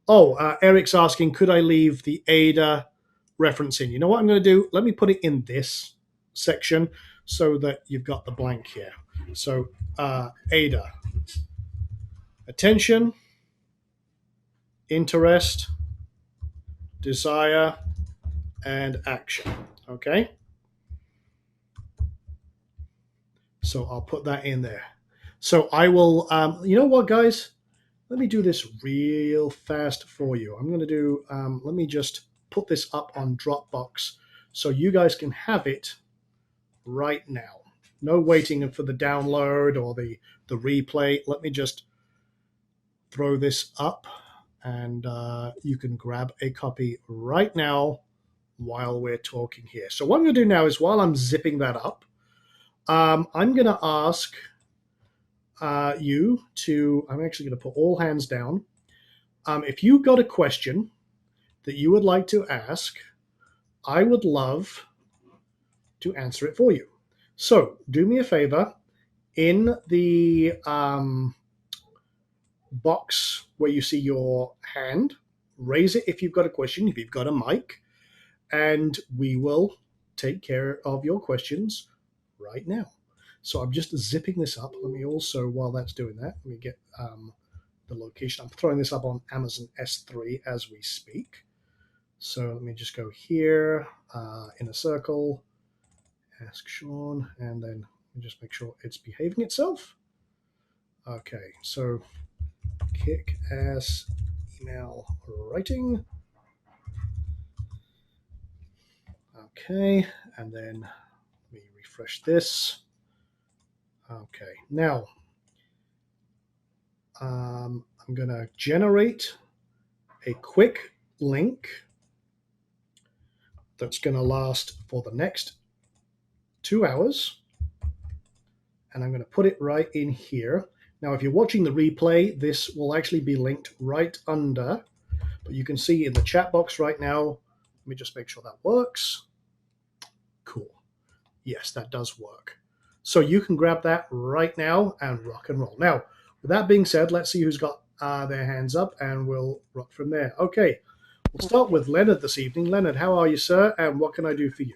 Oh, Eric's asking, could I leave the ADA reference in? You know what I'm going to do? Let me put it in this section so that you've got the blank here. So ADA, attention, interest, desire, and action. Okay. So I'll put that in there. So I will, you know what, guys? Let me do this real fast for you. I'm going to do, let me just put this up on Dropbox so you guys can have it right now. No waiting for the download or the replay. Let me just throw this up, and you can grab a copy right now while we're talking here. So what I'm going to do now is, while I'm zipping that up, I'm going to ask you to, I'm actually going to put all hands down. If you've got a question that you would like to ask, I would love to answer it for you. So do me a favor, in the box where you see your hand, raise it if you've got a question, if you've got a mic, and we will take care of your questions right now. So I'm just zipping this up. Let me also, while that's doing that, let me get the location. I'm throwing this up on Amazon S3 as we speak. So let me just go here, in a circle, ask Sean, and then just make sure it's behaving itself. Okay, so kick-ass email writing. Okay, and then let me refresh this. Okay, now I'm going to generate a quick link that's going to last for the next 2 hours, and I'm going to put it right in here. Now, if you're watching the replay, this will actually be linked right under, but you can see in the chat box right now. Let me just make sure that works. Cool. Yes, that does work. So you can grab that right now and rock and roll. Now, with that being said, let's see who's got their hands up, and we'll rock from there. Okay, we'll start with Leonard this evening. Leonard, how are you, sir? And what can I do for you?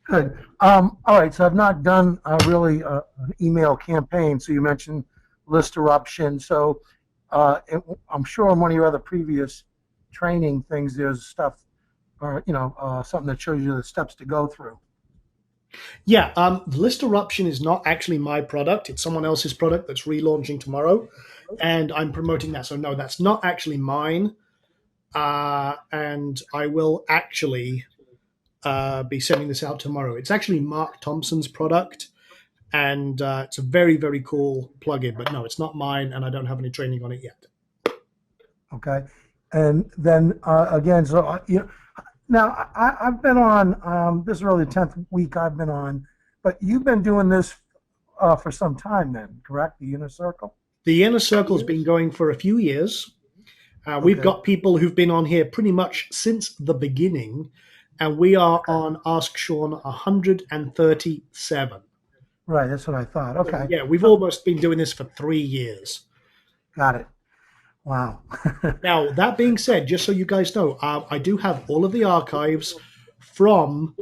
Good. All right. So I've not done really an email campaign. So you mentioned list eruption. So I'm sure in one of your other previous training things, there's stuff, or something that shows you the steps to go through. Yeah, List Eruption is not actually my product. It's someone else's product that's relaunching tomorrow, and I'm promoting that. So no, that's not actually mine. And I will actually be sending this out tomorrow. It's actually Mark Thompson's product, and it's a very, very cool plugin. But no, it's not mine, and I don't have any training on it yet. Okay. And then again, so now I've been on. This is really the 10th week I've been on, but you've been doing this for some time, then, correct? The Inner Circle. The Inner Circle has been going for a few years. We've got people who've been on here pretty much since the beginning, and we are on Ask Sean 137. Right, that's what I thought. Okay. Yeah, we've almost been doing this for 3 years. Got it. Wow. Now, that being said, just so you guys know, I do have all of the archives from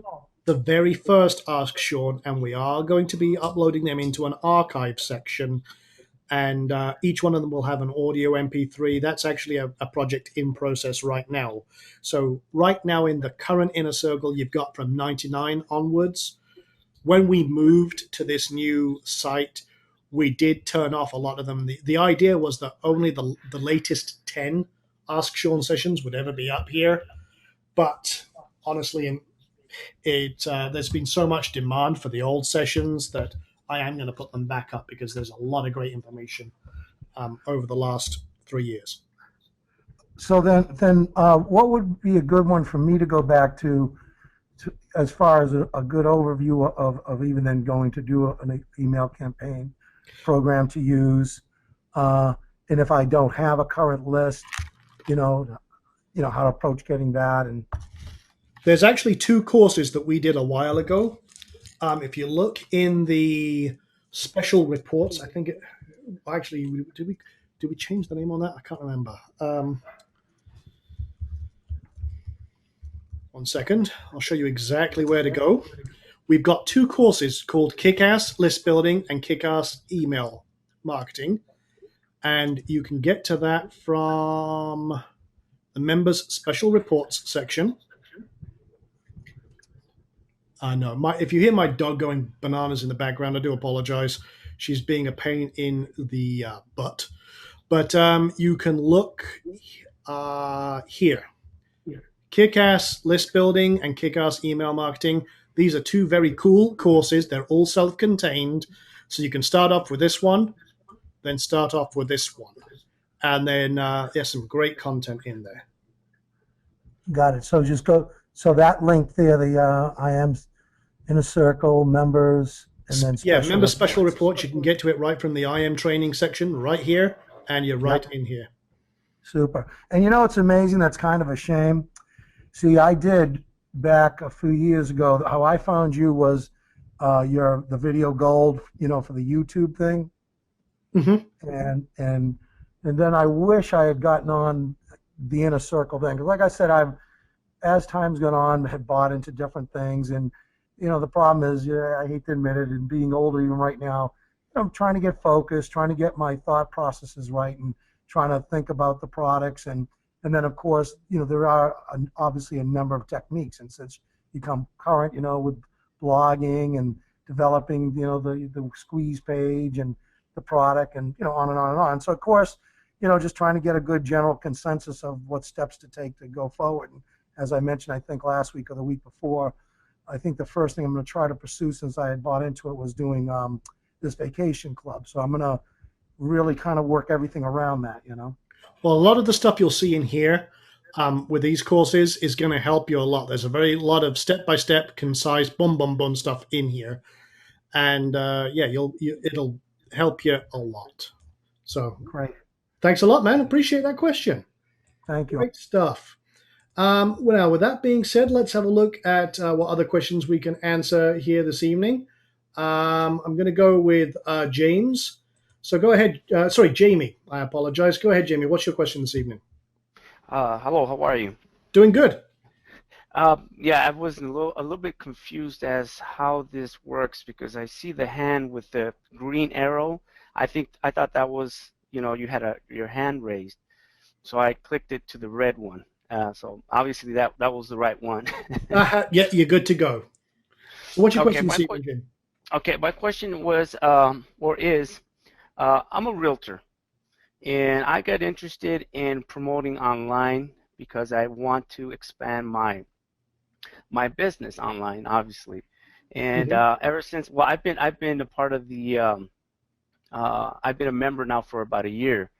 the very first Ask Sean, and we are going to be uploading them into an archive section. And each one of them will have an audio MP3. That's actually a project in process right now. So right now in the current Inner Circle, you've got from 99 onwards. When we moved to this new site, we did turn off a lot of them. The idea was that only the latest 10 Ask Sean sessions would ever be up here. But honestly, there's been so much demand for the old sessions that I am going to put them back up, because there's a lot of great information over the last 3 years. So then what would be a good one for me to go back to as far as a good overview of even then going to do an email campaign program to use, and if I don't have a current list, how to approach getting that. And there's actually 2 courses that we did a while ago. If you look in the special reports, I think did we change the name on that? I can't remember. One second, I'll show you exactly where to go. We've got 2 courses called Kick-Ass List Building and Kick-Ass Email Marketing, and you can get to that from the members special reports section. No, if you hear my dog going bananas in the background, I do apologize. She's being a pain in the butt. But you can look here. Kick-Ass List Building and Kick-Ass Email Marketing. These are two very cool courses. They're all self-contained. So you can start off with this one, then start off with this one. And then there's some great content in there. Got it. So just go. So that link there, the I am in a circle, members, and then member special reports. You can get to it right from the IM training section right here, and you're right in here. Super. And you know what's amazing? That's kind of a shame. See, I did back a few years ago. How I found you was the video gold, for the YouTube thing. Mm-hmm. And then I wish I had gotten on the inner circle thing, because like I said, as time's gone on, had bought into different things, and the problem is, I hate to admit it, and being older even right now, I'm trying to get focused, trying to get my thought processes right, and trying to think about the products, and then of course, there are obviously a number of techniques, and since you become current, with blogging and developing, the squeeze page and the product, and on and on and on. So of course, just trying to get a good general consensus of what steps to take to go forward. And as I mentioned, I think last week or the week before, I think the first thing I'm going to try to pursue, since I had bought into it, was doing this vacation club. So I'm going to really kind of work everything around that, Well, a lot of the stuff you'll see in here with these courses is going to help you a lot. There's a very lot of step-by-step, concise, boom stuff in here. And it'll help you a lot. So great. Thanks a lot, man. Appreciate that question. Thank you. Great stuff. Well, with that being said, let's have a look at what other questions we can answer here this evening. I'm going to go with James. So go ahead. Sorry, Jamie. I apologize. Go ahead, Jamie. What's your question this evening? Hello, how are you? Doing good. Yeah, I was a little bit confused as how this works, because I see the hand with the green arrow. I thought that was, you had your hand raised, so I clicked it to the red one. So obviously that was the right one. Yeah, you're good to go. So what's your question this evening, Jim? Okay, my question was, I'm a realtor, and I got interested in promoting online because I want to expand my business online, obviously. And ever since, well, I've been a part of the I've been a member now for about a year,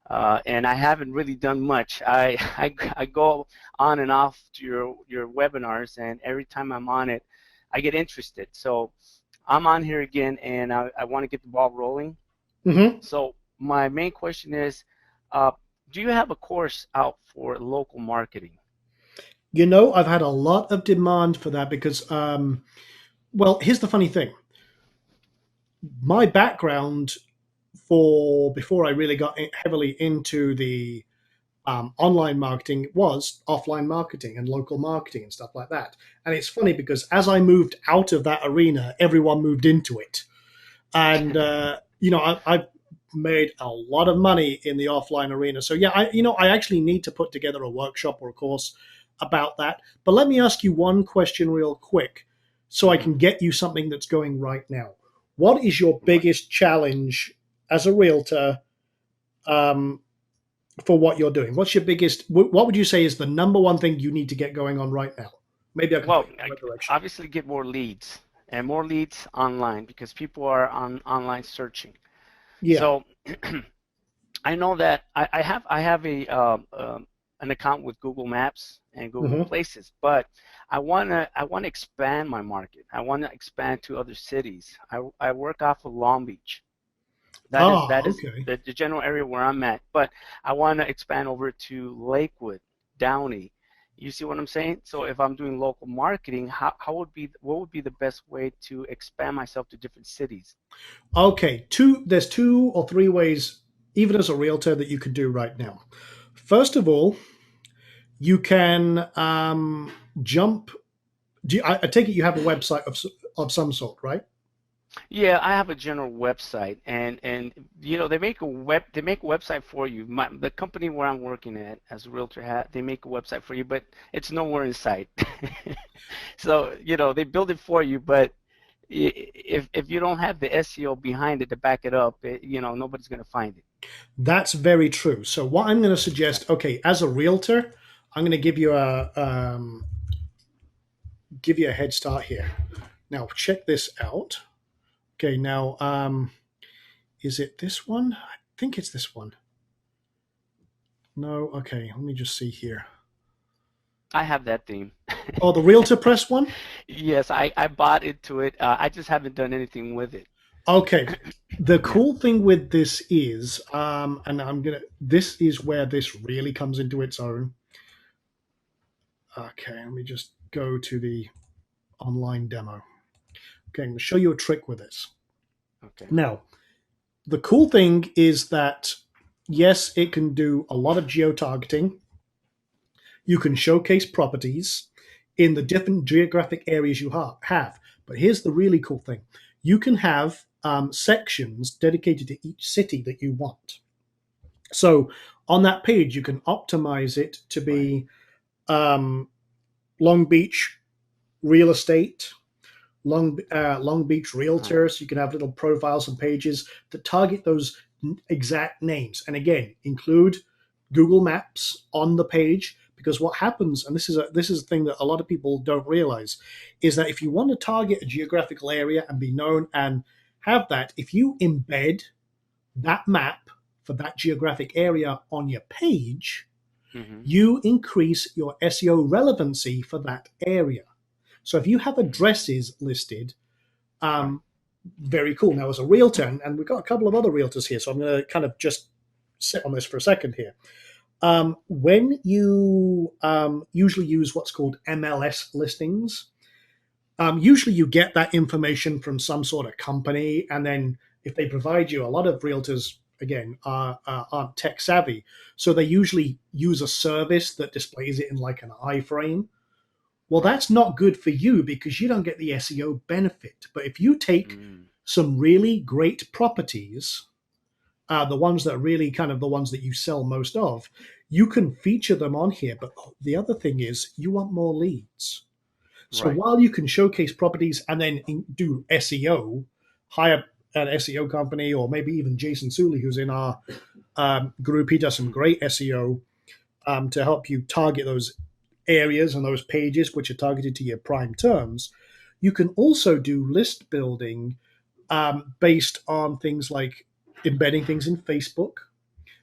and I haven't really done much. I go on and off to your webinars, and every time I'm on it, I get interested. So I'm on here again, and I want to get the ball rolling. So my main question is, do you have a course out for local marketing? I've had a lot of demand for that because, well, here's the funny thing. My background before I really got heavily into the online marketing was offline marketing and local marketing and stuff like that. And it's funny because as I moved out of that arena, everyone moved into it. And, I've made a lot of money in the offline arena. So yeah, I actually need to put together a workshop or a course about that. But let me ask you one question real quick so I can get you something that's going right now. What is your biggest challenge as a realtor for what you're doing? What's your biggest, what would you say is the number one thing you need to get going on right now? Maybe I can Well, obviously get more leads online, because people are online searching. Yeah. So I know that I have an account with Google Maps and Google Places, but I want to expand my market. I want to expand to other cities. I work off of Long Beach. That is the general area where I'm at, but I want to expand over to Lakewood, Downey. You see what I'm saying? So if I'm doing local marketing, what would be the best way to expand myself to different cities? Okay, there's 2 or 3 ways, even as a realtor, that you could do right now. First of all, you can jump. I take it you have a website of some sort, right? Yeah, I have a general website, and they make a website for you. The company where I'm working at as a realtor, they make a website for you, but it's nowhere in sight. So they build it for you, but if you don't have the SEO behind it to back it up, nobody's going to find it. That's very true. So what I'm going to suggest, okay, as a realtor, I'm going to give you a head start here. Now check this out. Okay, now is it this one? I think it's this one. No, okay, let me just see here. I have that theme. Oh, the Realtor Press one? Yes, I bought into it. I just haven't done anything with it. Okay. The Yeah. cool thing with this is, and this is where this really comes into its own. Okay, let me just go to the online demo. Okay, I'm going to show you a trick with this. Okay. Now, the cool thing is that, yes, it can do a lot of geo-targeting. You can showcase properties in the different geographic areas you have. But here's the really cool thing. You can have sections dedicated to each city that you want. So on that page, you can optimize it to be Long Beach real estate, Long Beach realtors. You can have little profiles and pages that target those exact names. And again, include Google Maps on the page, because what happens, and this is a thing that a lot of people don't realize, is that if you want to target a geographical area and be known and have that, if you embed that map for that geographic area on your page, Mm-hmm. you increase your SEO relevancy for that area. So if you have addresses listed, Right. very cool. Now, as a realtor, and we've got a couple of other realtors here, so I'm going to kind of just sit on this for a second here. When you usually use what's called MLS listings, usually you get that information from some sort of company, and then if they provide you, a lot of realtors again aren't tech savvy, so they usually use a service that displays it in like an iframe. Well, Right. that's not good for you because you don't get the SEO benefit. But if you take Mm. some really great properties, the ones that are really kind of the ones that you sell most of, you can feature them on here. But the other thing is, you want more leads. So Right. while you can showcase properties and then do SEO, hire an SEO company, or maybe even Jason Suley, who's in our group, he does some great SEO to help you target those areas and those pages which are targeted to your prime terms. You can also do list building based on things like embedding things in Facebook.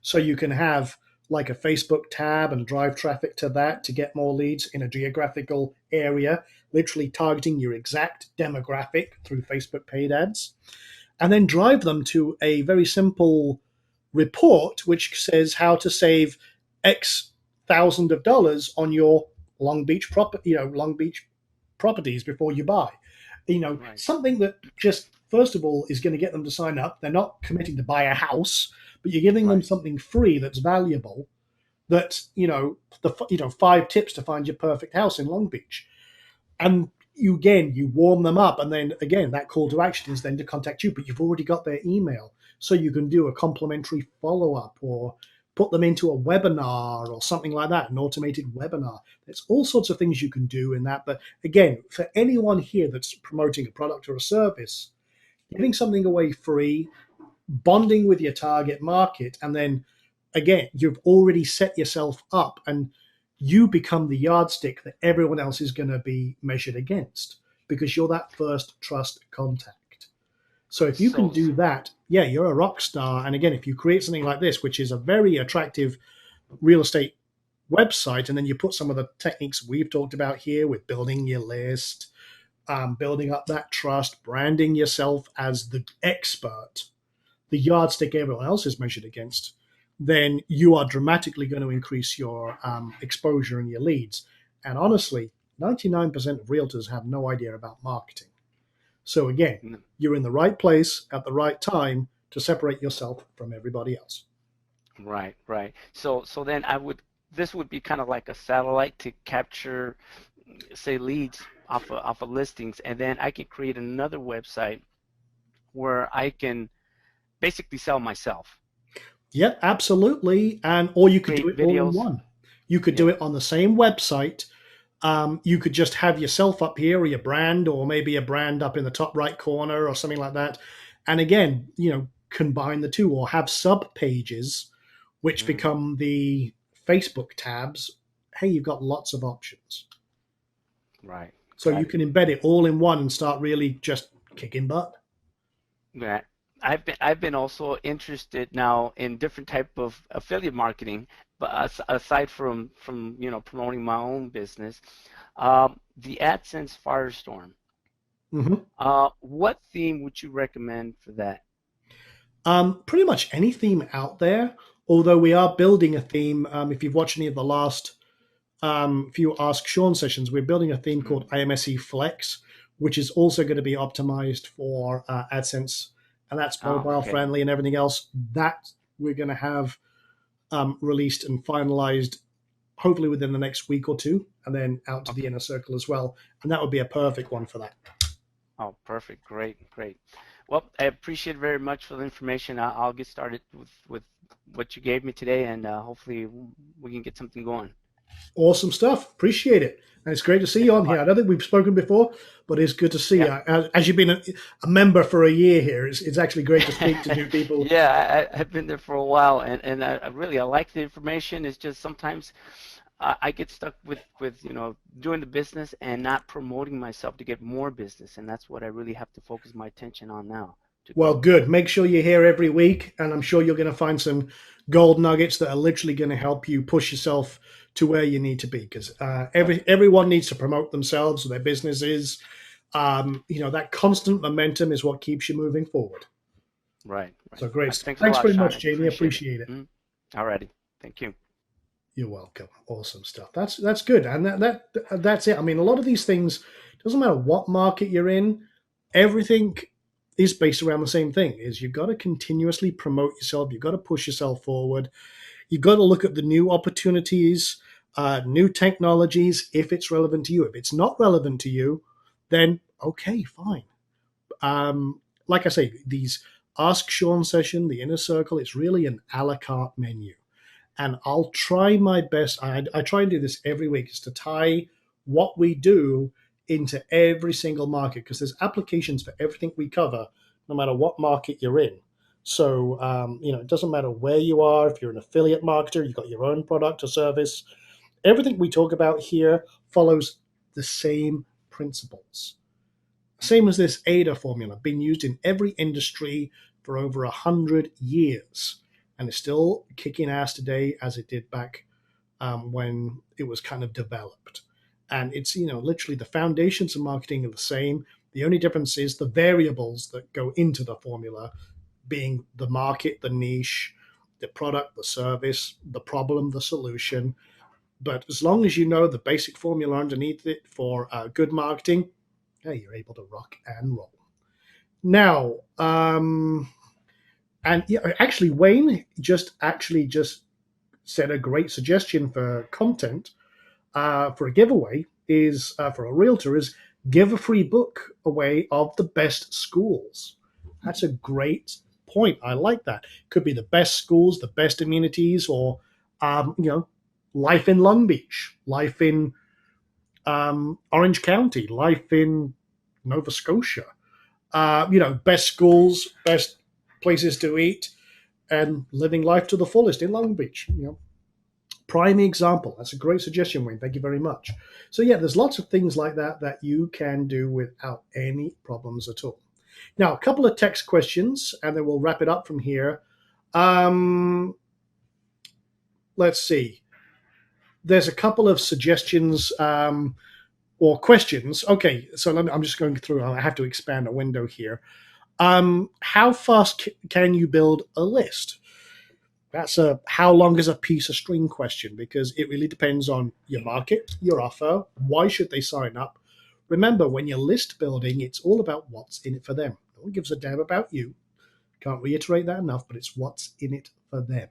So you can have like a Facebook tab and drive traffic to that to get more leads in a geographical area, literally targeting your exact demographic through Facebook paid ads, and then drive them to a very simple report which says how to save X thousand of dollars on your Long Beach properties before you buy. Right. Something that just first of all is going to get them to sign up. They're not committing to buy a house, but you're giving them Right. something free that's valuable. That the 5 tips to find your perfect house in Long Beach, and you warm them up, and then again that call to action is then to contact you, but you've already got their email, so you can do a complimentary follow-up or put them into a webinar or something like that, an automated webinar. There's all sorts of things you can do in that. But again, for anyone here that's promoting a product or a service, giving something away free, bonding with your target market, and then again, you've already set yourself up and you become the yardstick that everyone else is going to be measured against because you're that first trust contact. So if you can So, do that, yeah, you're a rock star. And again, if you create something like this, which is a very attractive real estate website, and then you put some of the techniques we've talked about here with building your list, building up that trust, branding yourself as the expert, the yardstick everyone else is measured against, then you are dramatically going to increase your exposure and your leads. And honestly, 99% of realtors have no idea about marketing. So again, n- you're in the right place at the right time to separate yourself from everybody else. right, right. So then this would be kind of like a satellite to capture, say, leads off of listings, and then I can create another website where I can basically sell myself, Yep, absolutely. And or you could do create it all in videos. one. You could do Yeah. it on the same website. You could just have yourself up here or your brand, or maybe a brand up in the top right corner or something like that. And again, combine the two or have sub pages which Hmm. become the Facebook tabs hey, you've got lots of options. Right. So Got you it. can embed it all in one and start really just kicking butt. Yeah. I've been also interested now in different type of affiliate marketing, but aside from promoting my own business, the AdSense Firestorm. Hmm. What theme would you recommend for that? Pretty much any theme out there, although we are building a theme. If you've watched any of the last few Ask Sean sessions, we're building a theme Mm. called IMSE Flex, which is also going to be optimized for AdSense, and that's Oh, mobile okay. friendly and everything else. That we're going to have released and finalized hopefully within the next week or two, and then out to the Okay. inner circle as well. And that would be a perfect one for that. Oh, perfect. Great, great. Well, I appreciate very much for the information. I'll get started with what you gave me today, and hopefully we can get something going. Awesome stuff. Appreciate it. And it's great to see you Thanks a on here. lot. I don't think we've spoken before, but it's good to see you. Yeah. As you've been a member for a year here, it's actually great to speak to new people. Yeah, I've been there for a while, and I like the information. It's just sometimes I get stuck with doing the business and not promoting myself to get more business, and that's what I really have to focus my attention on now to Well, grow. good. Make sure you're here every week, and I'm sure you're going to find some gold nuggets that are literally going to help you push yourself to where you need to be. Because everyone needs to promote themselves, their businesses. That constant momentum is what keeps you moving forward. Right, right. So great stuff. Thanks a Thanks lot, very Sean. much, I Jamie. appreciate it. Appreciate it. Alrighty. Thank you. You're welcome. Awesome stuff. That's good, and that's it. I mean, a lot of these things doesn't matter what market you're in. Everything is based around the same thing: is you've got to continuously promote yourself. You've got to push yourself forward. You've got to look at the new opportunities, new technologies, if it's relevant to you. If it's not relevant to you, then okay, fine. Like I say, these Ask Sean session, the inner circle, it's really an a la carte menu, and I'll try my best. I try and do this every week, is to tie what we do into every single market, because there's applications for everything we cover, no matter what market you're in. So it doesn't matter where you are. If you're an affiliate marketer, you've got your own product or service. Everything we talk about here follows the same principles. Same as this ADA formula, been used in every industry for over 100 years, and it's still kicking ass today as it did back when it was kind of developed. And it's literally the foundations of marketing are the same. The only difference is the variables that go into the formula, being the market, the niche, the product, the service, the problem, the solution. But as long as you know the basic formula underneath it for good marketing, yeah, you're able to rock and roll. Now, and yeah, actually, Wayne just said a great suggestion for content for a giveaway is for a realtor is give a free book away of the best schools. That's a great point. I like that. Could be the best schools, the best amenities, or life in Long Beach, life in Orange County, life in Nova Scotia. Best schools, best places to eat, and living life to the fullest in Long Beach. Prime example. That's a great suggestion, Wayne. Thank you very much. So yeah, there's lots of things like that that you can do without any problems at all. Now, a couple of text questions, and then we'll wrap it up from here. Let's see. There's a couple of suggestions or questions. Okay, so I'm just going through. I have to expand a window here. How fast can you build a list? That's a how long is a piece of string question, because it really depends on your market, your offer, why should they sign up. Remember, when you're list building, it's all about what's in it for them. No one gives a damn about you. Can't reiterate that enough, but it's what's in it for them.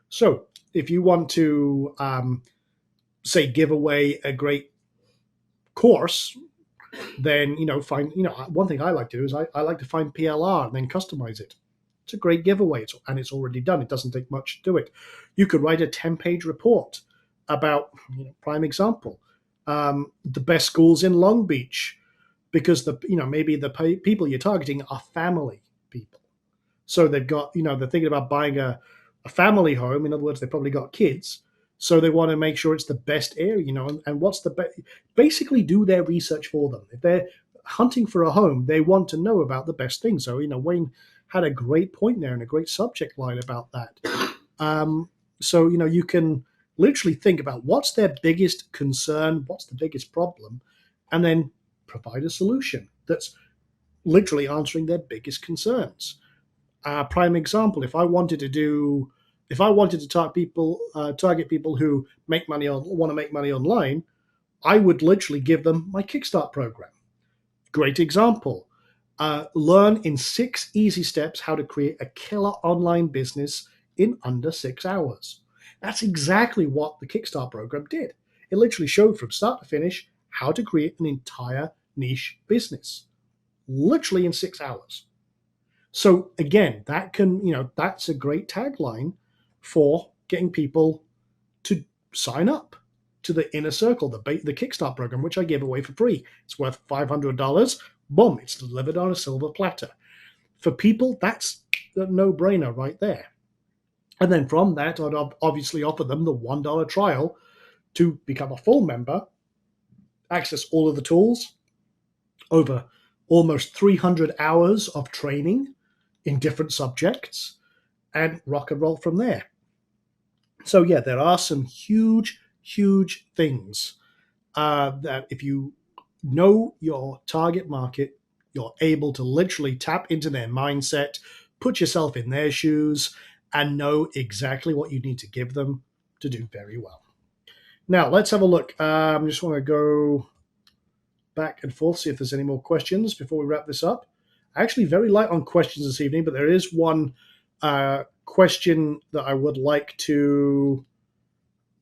So if you want to, say, give away a great course, then find one thing I like to do is I like to find PLR and then customize it. It's a great giveaway, and it's already done. It doesn't take much to do it. You could write a 10-page report about, prime example, the best schools in Long Beach, because maybe the people you're targeting are family people. So they've got, they're thinking about buying a family home. In other words, they've probably got kids. So they want to make sure it's the best area, and what's the best. Basically, do their research for them. If they're hunting for a home, they want to know about the best thing. So Wayne had a great point there and a great subject line about that. So you can literally think about what's their biggest concern, what's the biggest problem, and then provide a solution that's literally answering their biggest concerns. Prime example: if I wanted to target people who want to make money online, I would literally give them my Kickstart program. Great example. Learn in 6 easy steps how to create a killer online business in under 6 hours. That's exactly what the Kickstart program did. It literally showed from start to finish how to create an entire niche business, literally in 6 hours. So again, that's a great tagline for getting people to sign up to the Inner Circle, the Kickstart program, which I give away for free. It's worth $500. Boom, it's delivered on a silver platter. For people, that's a no-brainer right there. And then from that, I'd obviously offer them the $1 trial to become a full member, access all of the tools, over almost 300 hours of training in different subjects, and rock and roll from there. So yeah, there are some huge things that if you know your target market, you're able to literally tap into their mindset, put yourself in their shoes, and know exactly what you need to give them to do very well. Now, let's have a look. I just want to go back and forth, see if there's any more questions before we wrap this up. Actually, very light on questions this evening, but there is one question that I would like to.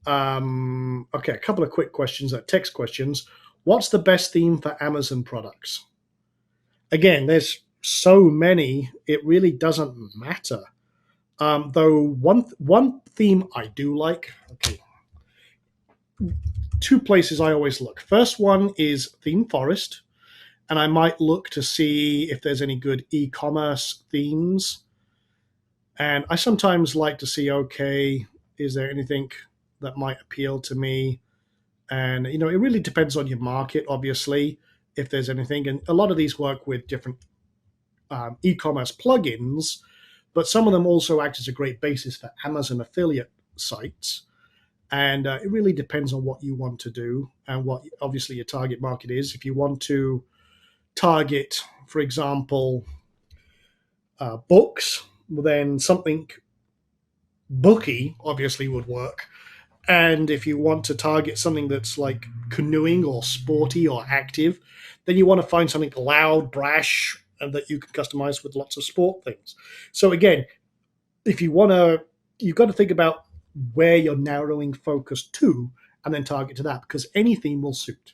Okay, a couple of quick questions, text questions. What's the best theme for Amazon products? Again, there's so many, it really doesn't matter. Though one theme I do like. Okay, 2 places I always look. First one is Theme Forest, and I might look to see if there's any good e-commerce themes. And I sometimes like to see, okay, is there anything that might appeal to me? And it really depends on your market, obviously, if there's anything. And a lot of these work with different e-commerce plugins, but some of them also act as a great basis for Amazon affiliate sites. And it really depends on what you want to do and what obviously your target market is. If you want to target, for example, books, then something booky obviously would work. And if you want to target something that's like canoeing or sporty or active, then you want to find something loud, brash, and that you can customize with lots of sport things. So again, if you want to, you've got to think about where you're narrowing focus to and then target to that, because any theme will suit.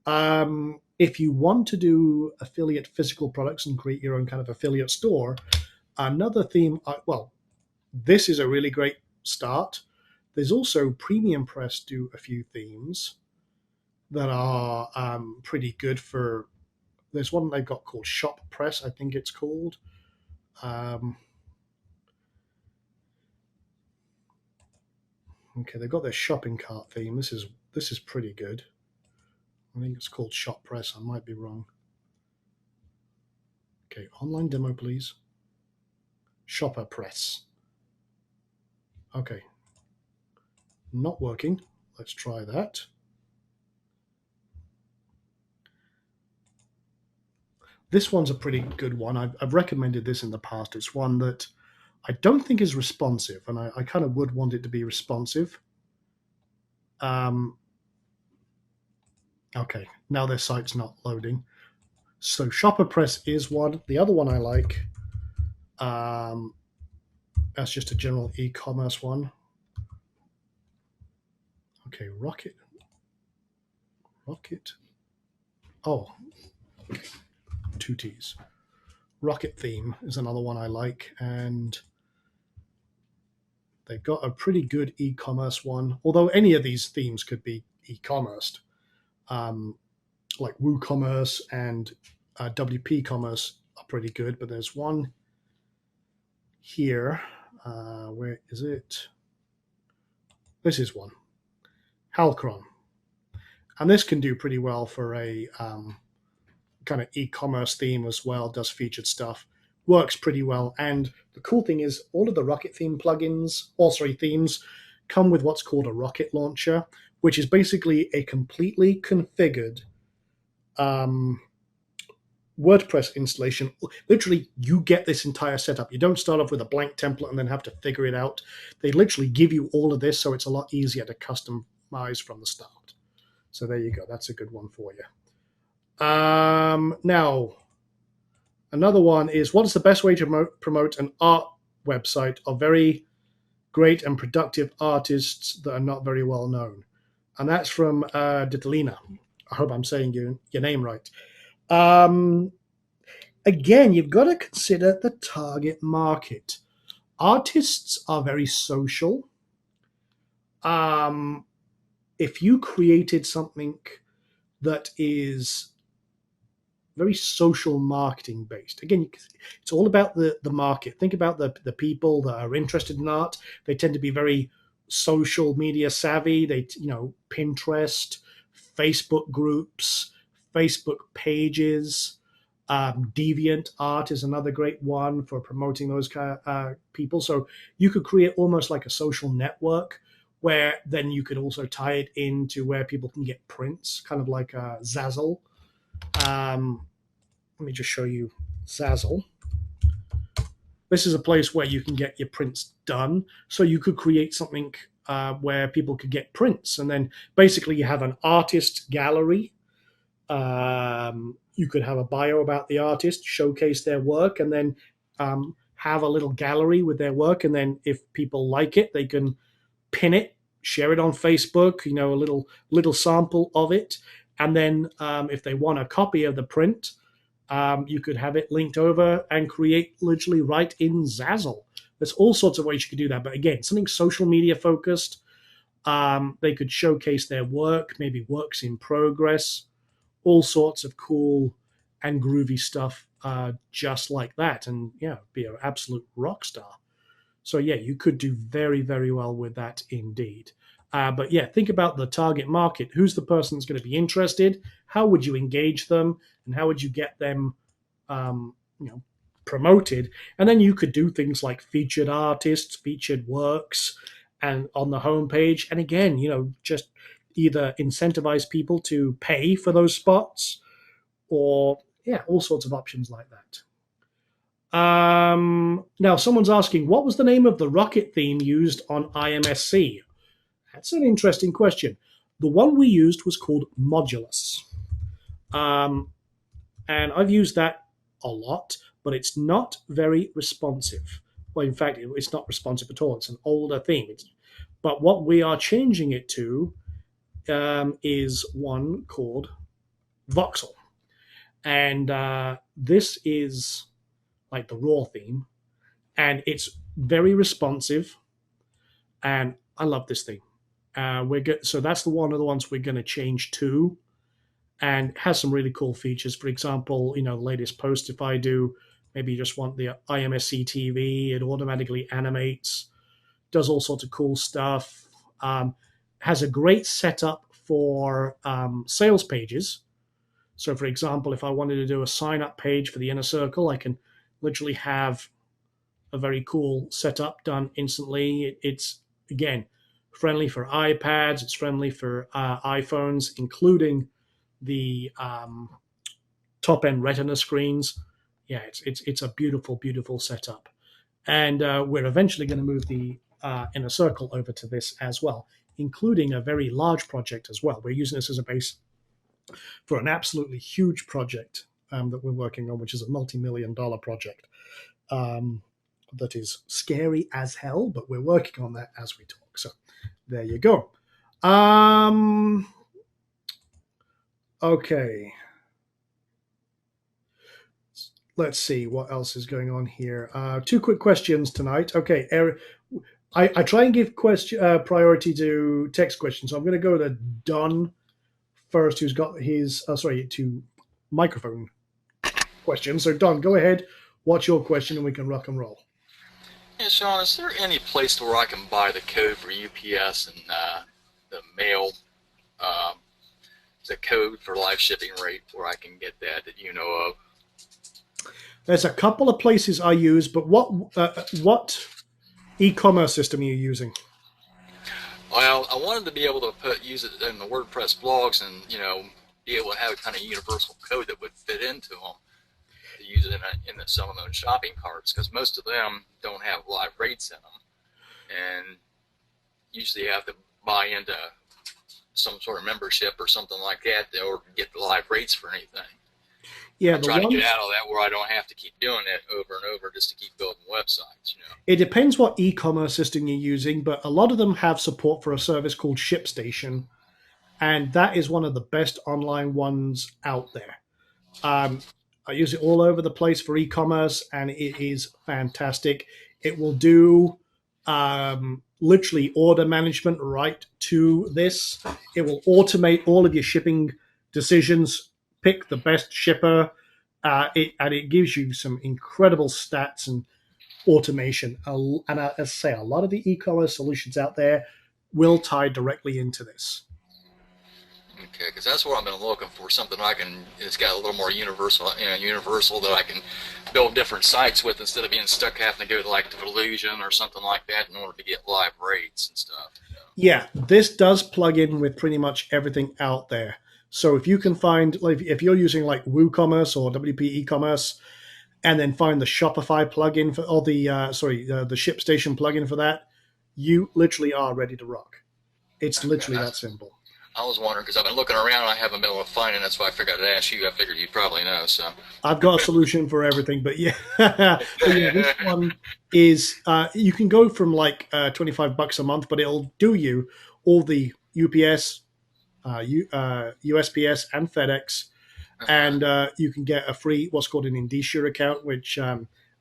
If you want to do affiliate physical products and create your own kind of affiliate store, another theme, this is a really great start. There's also Premium Press do a few themes that are pretty good for. There's one they've got called Shop Press, I think it's called. Okay, they've got their shopping cart theme. This is pretty good. I think it's called Shop Press. I might be wrong. Okay, online demo, please. Shopper Press. Okay. Not working. Let's try that. This one's a pretty good one. I've recommended this in the past. It's one that I don't think is responsive, and I kind of would want it to be responsive. Okay, now their site's not loading. So Shopper Press is one. The other one I like, that's just a general e-commerce one. Okay, Rocket. Oh, okay. 2 T's. Rocket Theme is another one I like, and they've got a pretty good e-commerce one. Although any of these themes could be e-commerce, like WooCommerce and WP Commerce are pretty good. But there's one here. Where is it? This is one, Halcron. And this can do pretty well for a kind of e-commerce theme as well, does featured stuff, works pretty well. And the cool thing is all of the Rocket theme plugins, themes, come with what's called a Rocket Launcher, which is basically a completely configured WordPress installation. Literally, you get this entire setup. You don't start off with a blank template and then have to figure it out. They literally give you all of this, so it's a lot easier to customize from the start. So there you go. That's a good one for you. Now, another one is, what is the best way to promote an art website of very great and productive artists that are not very well known? And that's from Ditalina. I hope I'm saying your name right. Again, you've got to consider the target market. Artists are very social. If you created something that is very social marketing based, again, it's all about the market. Think about the people that are interested in art. They tend to be very social media savvy. They, Pinterest, Facebook groups, Facebook pages, DeviantArt is another great one for promoting those kind of people. So you could create almost like a social network where then you could also tie it into where people can get prints, kind of like Zazzle. Let me just show you Zazzle. This is a place where you can get your prints done. So you could create something where people could get prints. And then basically you have an artist gallery. You could have a bio about the artist, showcase their work, and then have a little gallery with their work. And then if people like it, they can pin it, share it on Facebook, a little sample of it. And then if they want a copy of the print, you could have it linked over and create literally right in Zazzle. There's all sorts of ways you could do that. But again, something social media focused. They could showcase their work, maybe works in progress, all sorts of cool and groovy stuff just like that. And be an absolute rock star. So you could do very, very well with that indeed. But think about the target market. Who's the person that's going to be interested? How would you engage them? And how would you get them, promoted? And then you could do things like featured artists, featured works, and on the homepage. And again, just either incentivize people to pay for those spots, or all sorts of options like that. Now, someone's asking, what was the name of the Rocket theme used on IMSC? That's an interesting question. The one we used was called Modulus. And I've used that a lot, but it's not very responsive. Well, in fact, it's not responsive at all. It's an older theme. But what we are changing it to is one called Voxel. And this is like the raw theme, and it's very responsive, and I love this theme. So that's one of the ones we're going to change to, and it has some really cool features. For example, the latest post, if I do maybe you just want the IMSC TV, it automatically animates, does all sorts of cool stuff. Has a great setup for sales pages. So for example, if I wanted to do a sign up page for the Inner Circle, I can literally have a very cool setup done instantly. It's, again, friendly for iPads. It's friendly for iPhones, including the top-end Retina screens. It's a beautiful, beautiful setup. And we're eventually going to move the Inner Circle over to this as well, including a very large project as well. We're using this as a base for an absolutely huge project that we're working on, which is a multi-million-dollar project that is scary as hell, but we're working on that as we talk. So there you go. Okay. Let's see what else is going on here. Two quick questions tonight. Okay, Eric, I try and give priority to text questions. So I'm going to go to Don first, who's got his, to microphone questions. So Don, go ahead. What's your question, and we can rock and roll. Yeah, Sean, is there any place where I can buy the code for UPS and the mail, uh, the code for live shipping rate where I can get that you know of? There's a couple of places I use, but what e-commerce system are you using? Well, I wanted to be able to use it in the WordPress blogs and be able to have a kind of universal code that would fit into them to use it in some of those shopping carts because most of them don't have live rates in them, and usually you have to buy into some sort of membership or something like that or get the live rates for anything. Yeah, I'm the trying to get ones. out of that where I don't have to keep doing it over and over just to keep building websites. It depends what e-commerce system you're using, but a lot of them have support for a service called ShipStation, and that is one of the best online ones out there. Um, I use it all over the place for e-commerce, and it is fantastic. It will do literally order management right to this. It will automate all of your shipping decisions, pick the best shipper, and it gives you some incredible stats and automation. And as I say, a lot of the e-commerce solutions out there will tie directly into this. Okay, because that's what I've been looking for. Something I can. It's got a little more universal, universal that I can build different sites with instead of being stuck having to go to like the Delusion or something like that in order to get live rates and stuff. Yeah, this does plug in with pretty much everything out there. So if you can find, like, if you're using like WooCommerce or WP e-commerce, and then find the Shopify plugin for, or the ShipStation plugin for that, you literally are ready to rock. It's Okay, literally that simple. I was wondering because I've been looking around and I haven't been able to find it. That's why I figured I'd ask you. I figured you'd probably know. So. I've got a solution for everything, but yeah, but yeah, this one is you can go from like $25 a month, but it'll do you all the UPS, USPS, and FedEx, Okay. and you can get a free what's called an Indicia account, which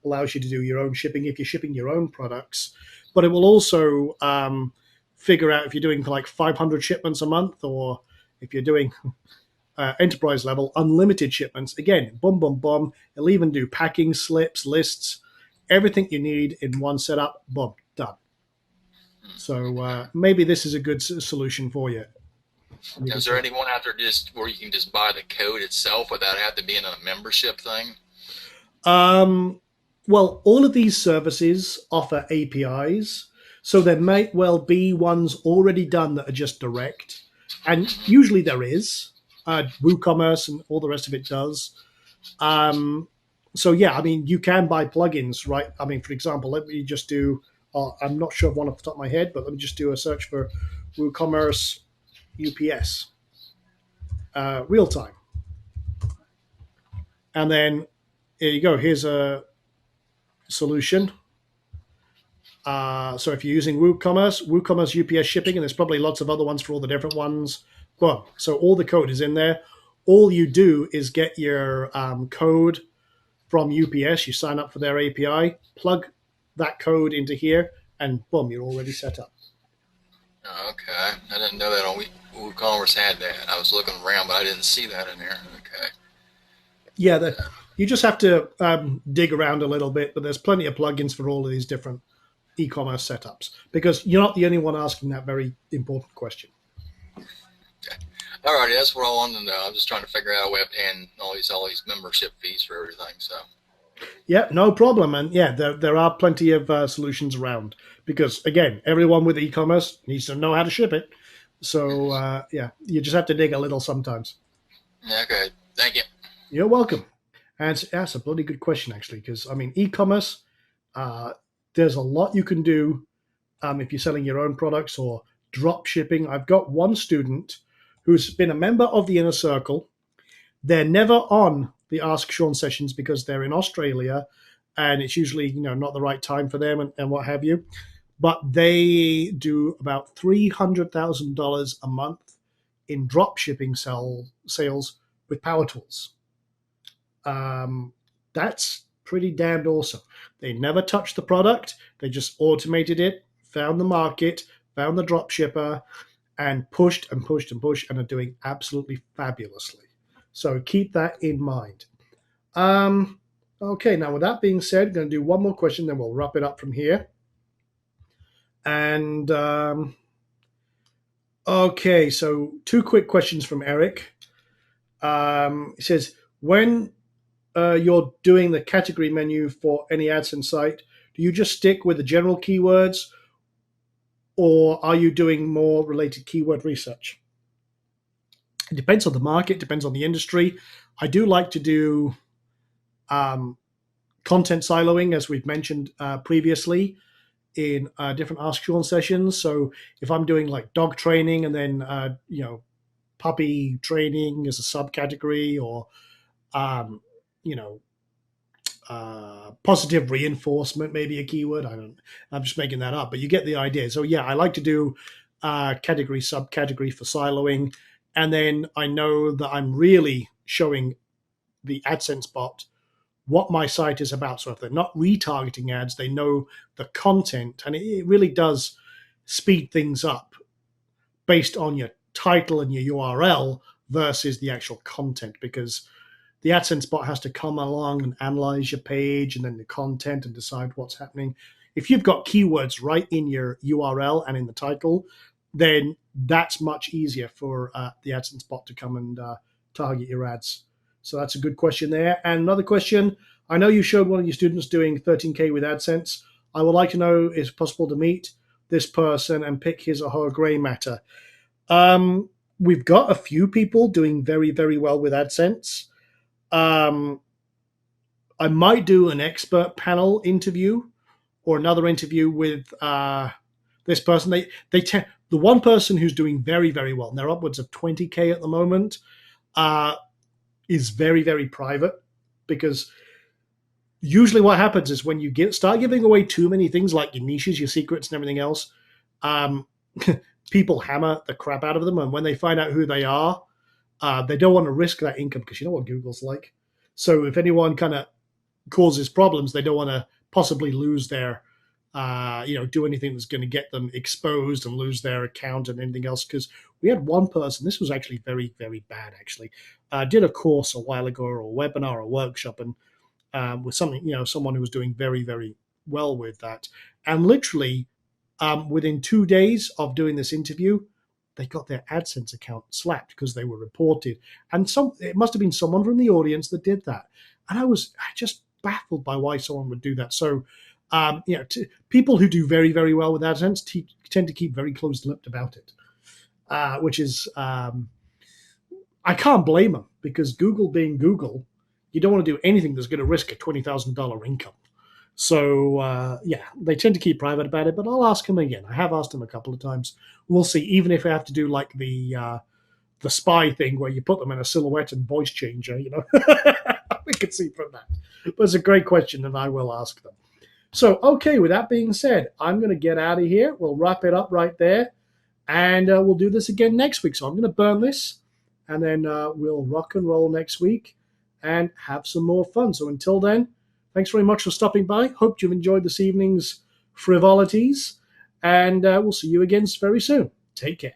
allows you to do your own shipping if you're shipping your own products. But it will also figure out if you're doing like 500 shipments a month, or if you're doing enterprise level unlimited shipments. Again, boom, boom, boom. It'll even do packing slips, lists, everything you need in one setup. Boom, done. So Okay. maybe this is a good solution for you. Is there anyone out there just where you can just buy the code itself without having to be in a membership thing? Um, well, all of these services offer APIs, so there may well be ones already done that are just direct, and Mm-hmm. usually there is. WooCommerce and all the rest of it does. Um, so yeah, I mean, you can buy plugins, right? I mean, for example, let me just do. I'm not sure of one off the top of my head, but let me just do a search for WooCommerce UPS real time, and then here you go. Here's a solution. So if you're using WooCommerce UPS shipping, and there's probably lots of other ones for all the different ones. Well, so all the code is in there. All you do is get your code from UPS. You sign up for their API, plug that code into here, and boom, you're already set up. Oh, okay. I didn't know that on WooCommerce had that. I was looking around, but I didn't see that in there. Okay. Yeah, you just have to dig around a little bit, but there's plenty of plugins for all of these different e-commerce setups because you're not the only one asking that very important question. Okay. Alrighty, that's what I wanted to know. I'm just trying to figure out a way of paying all these membership fees for everything. So. Yeah, no problem. And yeah, there are plenty of solutions around because, again, everyone with e-commerce needs to know how to ship it. So, yeah, you just have to dig a little sometimes. Yeah, okay. Thank you. You're welcome. And that's a bloody good question, actually, because, I mean, e-commerce, uh, there's a lot you can do if you're selling your own products or drop shipping. I've got one student who's been a member of the Inner Circle. They're never on the Ask Sean sessions because they're in Australia, and it's usually not the right time for them and what have you. But they do about $300,000 a month in drop shipping sales with Power Tools. That's pretty damned awesome. They never touched the product; they just automated it, found the market, found the drop shipper, and pushed and pushed and pushed, and are doing absolutely fabulously. So keep that in mind. Um, Okay, now with that being said, I'm going to do one more question, then we'll wrap it up from here. And okay, so 2 quick questions from Eric. He says, when you're doing the category menu for any AdSense site, do you just stick with the general keywords, or are you doing more related keyword research? It depends on the market, depends on the industry. I do like to do content siloing, as we've mentioned previously in different Ask Sean sessions. So if I'm doing like dog training and then puppy training as a subcategory, or um, you know positive reinforcement, maybe a keyword. I'm just making that up, but you get the idea. So yeah, I like to do category, subcategory for siloing, and then I know that I'm really showing the AdSense bot what my site is about. So if they're not retargeting ads, they know the content, and it really does speed things up based on your title and your URL versus the actual content, because the AdSense bot has to come along and analyze your page and then the content and decide what's happening. If you've got keywords right in your URL and in the title, then that's much easier for the AdSense bot to come and target your ads. So that's a good question there. And another question, I know you showed one of your students doing 13K with AdSense. I would like to know, is it possible to meet this person and pick his or her gray matter? We've got a few people doing very, very well with AdSense. I might do an expert panel interview or another interview with this person. The one person who's doing very, very well, and they're upwards of 20K at the moment, is very, very private, because usually what happens is when you start giving away too many things like your niches, your secrets, and everything else, people hammer the crap out of them. And when they find out who they are, they don't want to risk that income, because you know what Google's like. So if anyone kind of causes problems, they don't want to possibly lose their, do anything that's going to get them exposed and lose their account and anything else. Because we had one person, this was actually very, very bad, actually, did a course a while ago, or a webinar or a workshop, and with something, someone who was doing very, very well with that. And literally within 2 days of doing this interview, they got their AdSense account slapped because they were reported. And it must have been someone from the audience that did that. And I was just baffled by why someone would do that. So, people who do very, very well with AdSense tend to keep very close-lipped about it, which is, I can't blame them, because Google being Google, you don't want to do anything that's going to risk a $20,000 income. So, they tend to keep private about it, but I'll ask him again. I have asked him a couple of times. We'll see, even if I have to do like the spy thing where you put them in a silhouette and voice changer, we can see from that. But it's a great question, and I will ask them. So, okay, with that being said, I'm going to get out of here. We'll wrap it up right there, and we'll do this again next week. So I'm going to burn this, and then we'll rock and roll next week and have some more fun. So until then, thanks very much for stopping by. Hope you've enjoyed this evening's frivolities, and we'll see you again very soon. Take care.